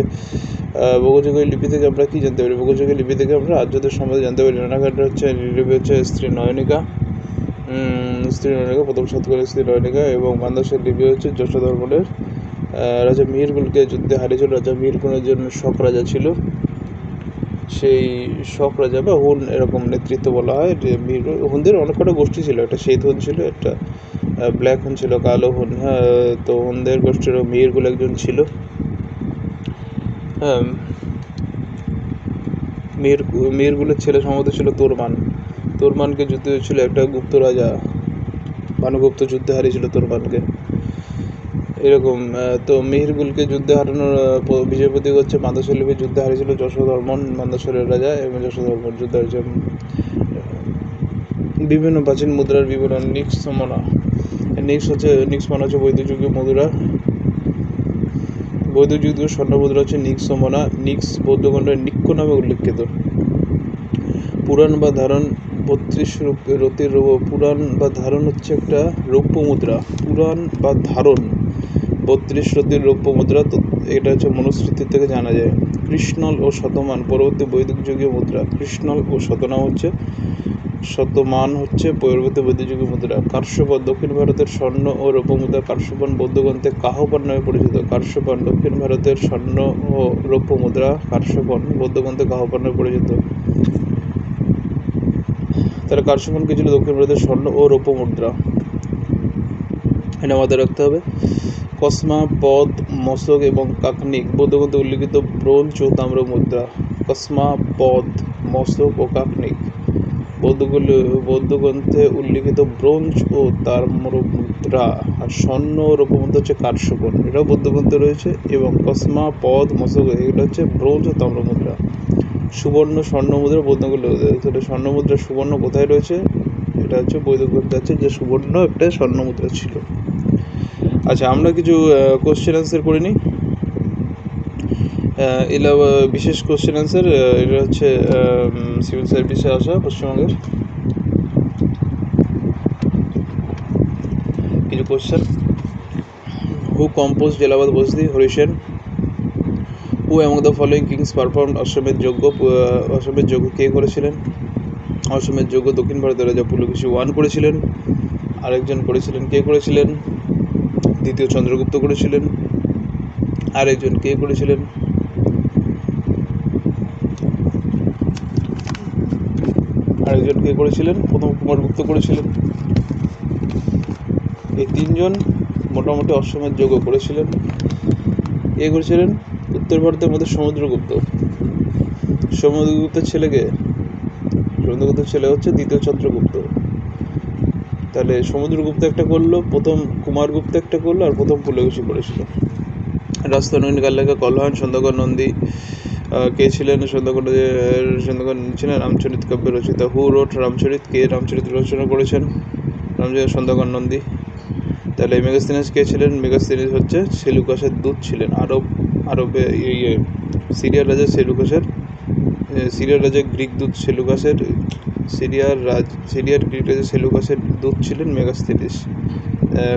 বগযোগী লিপি থেকে আমরা কি জানতে পারি? বগযোগী লিপি থেকে আমরা আর্যদের সম্বন্ধে জানতে পারি। রানাঘাট হচ্ছে লিপি হচ্ছে স্ত্রী নয়নিকা, প্রথম শতকের স্ত্রী নয়নিকা, এবং মান্দাসের লিপি হচ্ছে যশোধর্মনের রাজা মিহিরগুলকে যুদ্ধে হারিয়েছিল। রাজা মিহিরগুলের জন্য শক রাজা ছিল, সেই শক রাজা বা হুন এরকম নেতৃত্ব বলা হয়। হুনদের অনেক কটা গোষ্ঠী ছিল, একটা শ্বেত হুন ছিল, একটা ব্ল্যাক হুন ছিল, কালো হুন। হ্যাঁ, তো হুনদের গোষ্ঠীর মিহিরগুল একজন ছিল। হ্যাঁ, মিহিরগুলের ছেলে সম্ভবত ছিল তোরমান। তোরমানকে যুদ্ধ হয়েছিল একটা গুপ্ত রাজা, ভানুগুপ্ত যুদ্ধে হারিয়েছিল তোরমানকে। এরকম তো মিহিরগুলকে যুদ্ধে হারানোর বিজয় প্রতীক হচ্ছে মান্দাসর লিপি। যুদ্ধে হারিয়েছিল যশোধর্মন, মান্দাসরের রাজা, এবং যশোধর্মন যুদ্ধে হারিয়েছিল। বিভিন্ন প্রাচীন মুদ্রার বিবরণ। নিক্স মানে হচ্ছে বৈদ্যযুগীয় মুদ্রা। বৈদ্যযুগীয় স্বর্ণ মুদ্রা হচ্ছে নিক্সমনা। নিক্স বৌদ্ধগণের নিক্ষ নামে উল্লেখিত। পুরাণ বা ধারণ 32 রতির পুরাণ বা ধারণ হচ্ছে একটা রৌপ্য মুদ্রা। পুরাণ বা ধারণ 32 রতির রৌপ্য মুদ্রা। তো এটা হচ্ছে মনুস্মৃতির থেকে জানা যায়। কৃষ্ণল ও শতমান পরবর্তী বৈদিক যুগীয় মুদ্রা। কৃষ্ণল ও শতমান হচ্ছে পরবর্তী বৈদিক যুগীয় মুদ্রা। কার্যপণ দক্ষিণ ভারতের স্বর্ণ ও রৌপ্য মুদ্রা। কার্যপণ বৌদ্ধগ্রন্থে কাহপান নামে পরিচিত। কার্যপণ দক্ষিণ ভারতের স্বর্ণ ও রৌপ্য মুদ্রা। কার্যপণ বৌদ্ধগ্রন্থে কাহপান নামে পরিচিত। তাহলে কার্যপণ কি ছিল? দক্ষিণ ভারতের স্বর্ণ ও রৌপ্য মুদ্রা, এটা মাথায় রাখতে হবে। কসমা, পদ, মস্তক এবং কাকনিক বৌদ্ধগ্রন্থে উল্লিখিত ব্রোঞ্জ ও তাম্র মুদ্রা। কসমা, পদ, মস্তক ও কাকনিক বৌদ্ধগ্রন্থে উল্লিখিত ব্রোঞ্জ ও তাম্র মুদ্রা। আর স্বর্ণ ও রৌপ্য মুদ্রা হচ্ছে কার্যপণ, এটাও বৌদ্ধগ্রন্থে রয়েছে। এবং কসমা, পদ, মস্তক এগুলো হচ্ছে ব্রোঞ্জ ও তাম্র মুদ্রা। সুবর্ণ, স্বর্ণ মুদ্রা বৌদ্ধগ্রন্থে। তাহলে স্বর্ণ মুদ্রা সুবর্ণ কোথায় রয়েছে? এটা হচ্ছে বৌদ্ধগ্রন্থে আছে যে সুবর্ণ একটা স্বর্ণ মুদ্রা ছিল। আচ্ছা, আমরা কিছু কোশ্চেন অ্যান্সার করে নিই। এলা বিশেষ কোশ্চেন অ্যান্সার। এটা হচ্ছে সিভিল সার্ভিসে আসা পশ্চিমবঙ্গের কিছু কোশ্চেন। হু কম্পোজ জেলাবাদ বসতি? Harisena. Who among the following kings perform Ashvamedha yajna? অশ্বমেধ যজ্ঞ কে করেছিলেন? অশ্বমেধ যজ্ঞ দক্ষিণ ভারতের রাজা পুলকেশী I করেছিলেন। আরেকজন করেছিলেন, কে করেছিলেন? দ্বিতীয় চন্দ্রগুপ্ত করেছিলেন। আরেকজন কে করেছিলেন? প্রথম কুমারগুপ্ত করেছিলেন। এই তিনজন মোটামুটি অশ্বমেধ যজ্ঞ করেছিলেন। কে করেছিলেন? উত্তর ভারতের মধ্যে সমুদ্রগুপ্তের ছেলেকে, সমুদ্রগুপ্তের ছেলে হচ্ছে দ্বিতীয় চন্দ্রগুপ্ত। তাহলে সমুদ্রগুপ্ত একটা করলো, প্রথম কুমারগুপ্ত একটা করলো, আর প্রথম পুলকেশী করেছিল। রাজতনয়িনী কার লেখা? কল্হান। সন্ধ্যাকর নন্দী কে ছিলেন? সন্ধ্যাকর ছিলেন রামচরিত কাব্যের রচিতা। হু রোট রামচরিত? কে রামচরিত রচনা করেছেন? সন্ধ্যাকর নন্দী। তাহলে মেগাস্তিনিস কে ছিলেন? মেগাস্তিনিস হচ্ছে সেলুকাসের দূত ছিলেন। আরবে সিরিয়ার রাজা গ্রিক দূত সেলুকাসের, সিরিয়ার গ্রিক রাজা সেলুকাসের দূত ছিলেন মেগাস্তিনিস।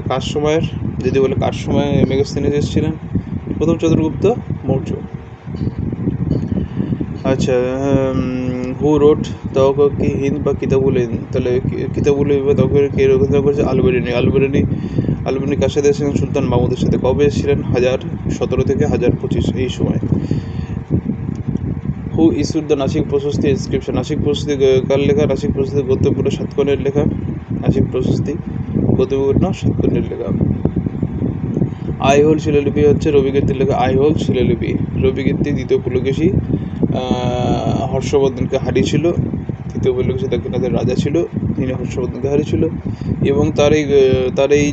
কার সময়ের যদি বলে, কার সময় মেগাস্তিনিস এসেছিলেন? প্রথম চন্দ্রগুপ্ত মৌর্য। আচ্ছা, হু রোট তওকীর হিন্দ বা কিতাবুল হিন্দ? তাহলে কিতাবুল হিন্দ বা তওকীর কে রচনা করেছে? আলবেনি কার সাথে এসেছিলেন? সুলতান মাহমুদের সাথে। কবে এসেছিলেন? 1017 থেকে 1025 এই সময়। Who issued the Nasik Prashasti inscription? Nasik Prashasti কার লেখা? নাসিক প্রশস্তি গৌতমপুরের সাতকর্ণীর লেখা। নাসিক প্রশস্তি গৌতমপুরের সাতকর্ণীর লেখা। আইহোল শিলালিপি হচ্ছে রবিকীর্তির লেখা। আইহোল শিলালিপি রবিকীর্তি দ্বিতীয় পুলকেশী হর্ষবর্ধনকে হারিয়েছিল। তৃতীয় পুলকেশী দাক্ষিণাত্যের রাজা ছিল, তিনি হর্ষবর্ধনকে হারিয়েছিল। এবং তার এই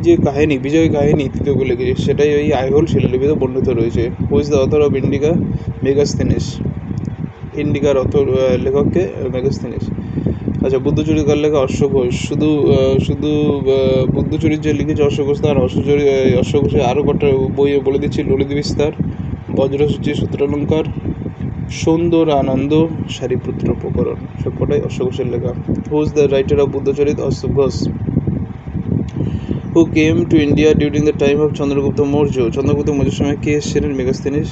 যে কাহিনী, বিজয় কাহিনী তৃতীয় পুলকেশী, সেটাই এই আইহোল শিলালিপিতে বর্ণিত রয়েছে। Who is the author of Indica? Megasthenes. ইন্ডিকার অথর লেখককে? মেগাস্তিনিস। আচ্ছা, বুদ্ধচরিত কার লেখা? অশ্বঘোষ। শুধু বুদ্ধচরিত যে লিখেছে অশ্বঘোষ, তার অশ্বঘোষে আরও কটা বইয়ে বলে দিচ্ছি। ললিত বিস্তার, বজ্রসূচি, সূত্রালঙ্কার, সুন্দর আনন্দ সারিপুত্র প্রকরণ সবকটাই অশ্বঘোষের লেখা। Who's the writer of Buddhacharita Ashok Ghosh. Who came to India during the time of Chandragupta Maurya. Chandragupta মৌর্যের সময় কে এসেছিলেন? মেগাস্থেনিস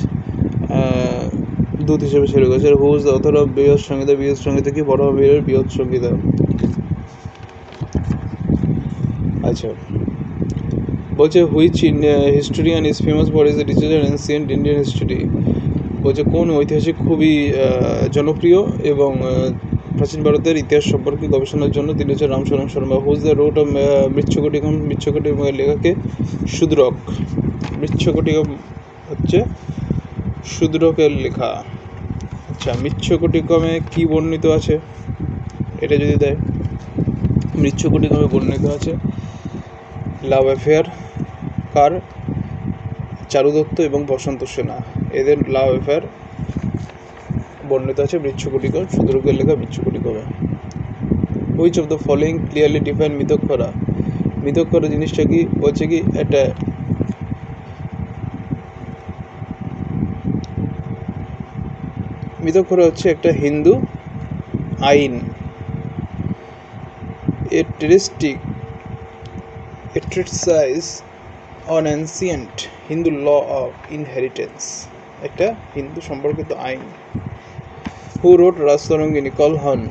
দূত হিসেবে ছিল গেছে। হুজ দ্য অথর অফ বৃহৎ সংহিতা। বৃহৎ সংহিতা কি? বরাহমিহিরের বৃহৎ সংহিতা। আচ্ছা, বলছে which historian is famous for is research on ancient Indian history. বলছে কোন ঐতিহাসিক খুবই জনপ্রিয় এবং প্রাচীন ভারতের ইতিহাস সম্পর্কে গবেষণার জন্য তিনি হচ্ছে Ramsharan Sharma. Who's the wrote of Mrichchhakatikam. মৃচ্ছকটিকমের লেখাকে শূদ্রক। মৃচ্ছকটিকম হচ্ছে শূদ্রকের লেখা। আচ্ছা, মৃচ্ছকটিকমে কি বর্ণিত আছে এটা যদি দেয়, মৃচ্ছকটিকমে বর্ণিত আছে লাভ অ্যাফেয়ার কার? চারু দত্ত এবং বসন্ত সেনা, এদের লাভ অ্যাফেয়ার বর্ণিত আছে মৃচ্ছকটিকম, শূদ্রকের লেখা মৃচ্ছকটিকমে। Which of the following clearly define Mitakshara. Mitakshara জিনিসটা কি? বলছে কি একটা মিতক্ষরা হচ্ছে একটা হিন্দু আইন। A treatise on ancient Hindu law of inheritance, একটা হিন্দু সম্পর্কিত আইন। Who wrote Rastarangini? Kalhan.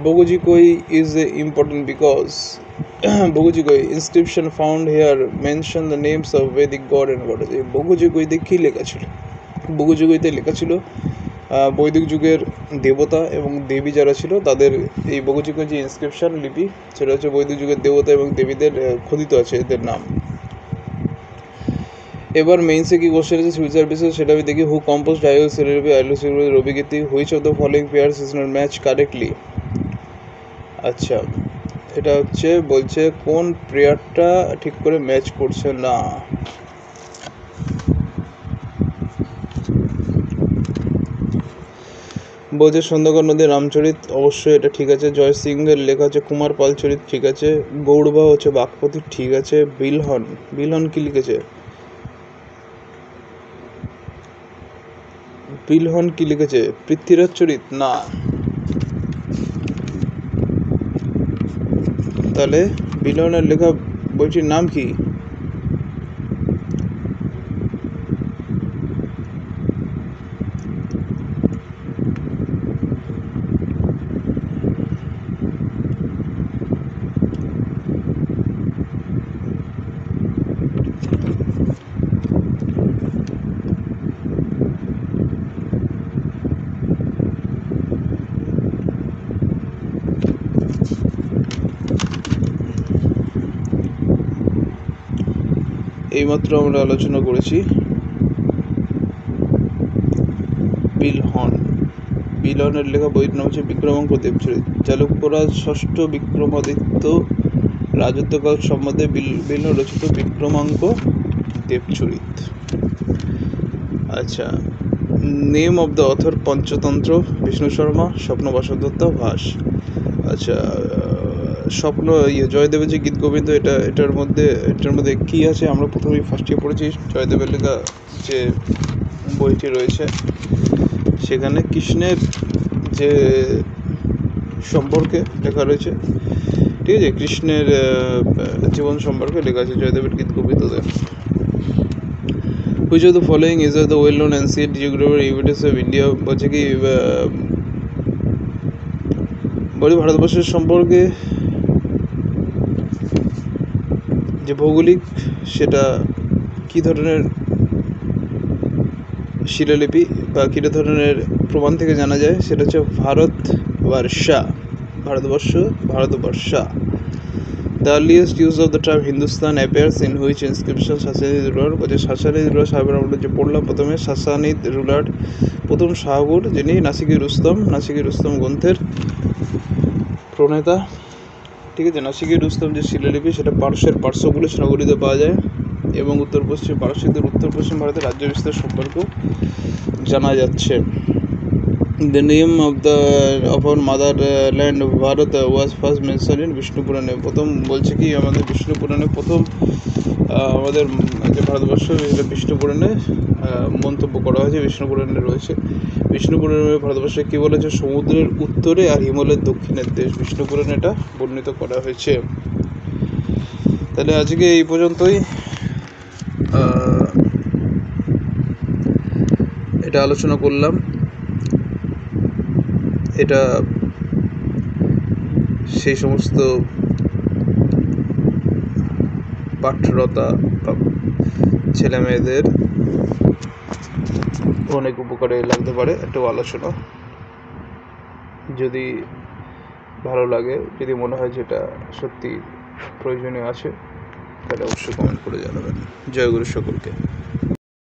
Boguji Koi is important because Boguji Koi inscription found here mention the names of Vedic god and goddess. Boguji Koi তে কি লেখা ছিল? Boguji Koi তে লেখা ছিল বৈদিক যুগের দেবতা এবং দেবী যারা ছিল তাদের এই বগুজি কই যে ইনস্ক্রিপশন লিপি, সেটা হচ্ছে বৈদিক যুগের দেবতা এবং দেবীদের খোদিত আছে এদের নাম। এবার মেইনসে কি কোশ্চেন আছে ফিউচার বেসিস সেটা আমি দেখি। হু কম্পোজড আইওস সিরিবি আইলোস রবিগীতি। Which of the following pairs is not match correctly. আচ্ছা, এটা হচ্ছে বলছে কোন প্রেয়ারটা ঠিক করে ম্যাচ করছে না। বলছে সন্ধ্যাকর নদী রামচরিত, অবশ্যই এটা ঠিক আছে। জয় সিংহের লেখা হচ্ছে কুমার পাল চরিত, ঠিক আছে। গৌড়বা হচ্ছে বাগপতি, ঠিক আছে। বিলহন, বিলহন কি লিখেছে? বিলহন কি লিখেছে? পৃথ্বীরাজ চরিত না, তাহলে বিলহনের লেখা বইটির নাম কি? এইমাত্র আমরা আলোচনা করেছি বিলহন। বিলহনের লেখা বইয়ের নাম হচ্ছে বিক্রমাঙ্ক দেবচরিত। চালুক্যরাজ ষষ্ঠ বিক্রমাদিত্য রাজত্বকাল সম্বন্ধে বিলহন রচিত বিক্রমাঙ্ক দেবচরিত। আচ্ছা, name of the author Panchatantra Vishnu Sharma, Svapna Vasavadatta ভাস। আচ্ছা, স্বপ্ন জয়দেবের যে গীত গোবিন্দ, এটার মধ্যে কি আছে? আমরা প্রথমেই ফার্স্ট ইয়ার পড়েছি জয়দেবের লেখা যে বইটি রয়েছে সেখানে কৃষ্ণের যে সম্পর্কে লেখা রয়েছে, ঠিক আছে, কৃষ্ণের জীবন সম্পর্কে লেখা আছে জয়দেবের গীত গোবিন্দতে। Which of the following is the well known ancient geographical evidence of India. বলছে কি বলি ভারতবর্ষের সম্পর্কে যে ভৌগোলিক সেটা কী ধরনের শিলালিপি বা কী ধরনের প্রমাণ থেকে জানা যায়? সেটা হচ্ছে ভারতবর্ষা। The earliest use of the term Hindustan appears in which inscription? Sassanid ruler। বলছে সাসানিদ রুলার সাহেবের আমরা যে পড়লাম প্রথমে, সাসানিদ রুলার প্রথম শাহপুর, যিনি নাসিকি রুস্তম গ্রন্থের প্রণেতা, ঠিক আছে। নাসিকি রুস্তম যে শিলালিপি সেটা পার্শ্বগুলিশ নগরীতে পাওয়া যায় এবং পারস্যদের উত্তর পশ্চিম ভারতের রাজ্য বিস্তার সম্পর্কেও জানা যাচ্ছে। The name of our motherland Bharat was first mentioned in Vishnu পুরাণে। প্রথম বলছে কি আমাদের বিষ্ণু পুরাণে প্রথম আমাদের যে ভারতবর্ষের বিভিন্ন বিষ্ণু পুরাণে মন্তব্য করা হয়েছে, বিষ্ণু পুরাণে রয়েছে। বিষ্ণু পুরাণে ভারতবর্ষে কী বলেছে, সমুদ্রের উত্তরে আর হিমালয়ের দক্ষিণের দেশ, বিষ্ণু পুরাণে এটা বর্ণিত করা হয়েছে। তাহলে আজকে এই পর্যন্তই এটা আলোচনা করলাম। এটা সেই সমস্ত পাঠরতা বা ছেলে মেয়েদের অনেক উপকারে লাগতে পারে একটা আলোচনা। যদি ভালো লাগে, যদি মনে হয় যেটা সত্যি প্রয়োজনীয় আছে, তাহলে অবশ্যই কমেন্ট করে জানাবেন। জয় গুরু সকলকে।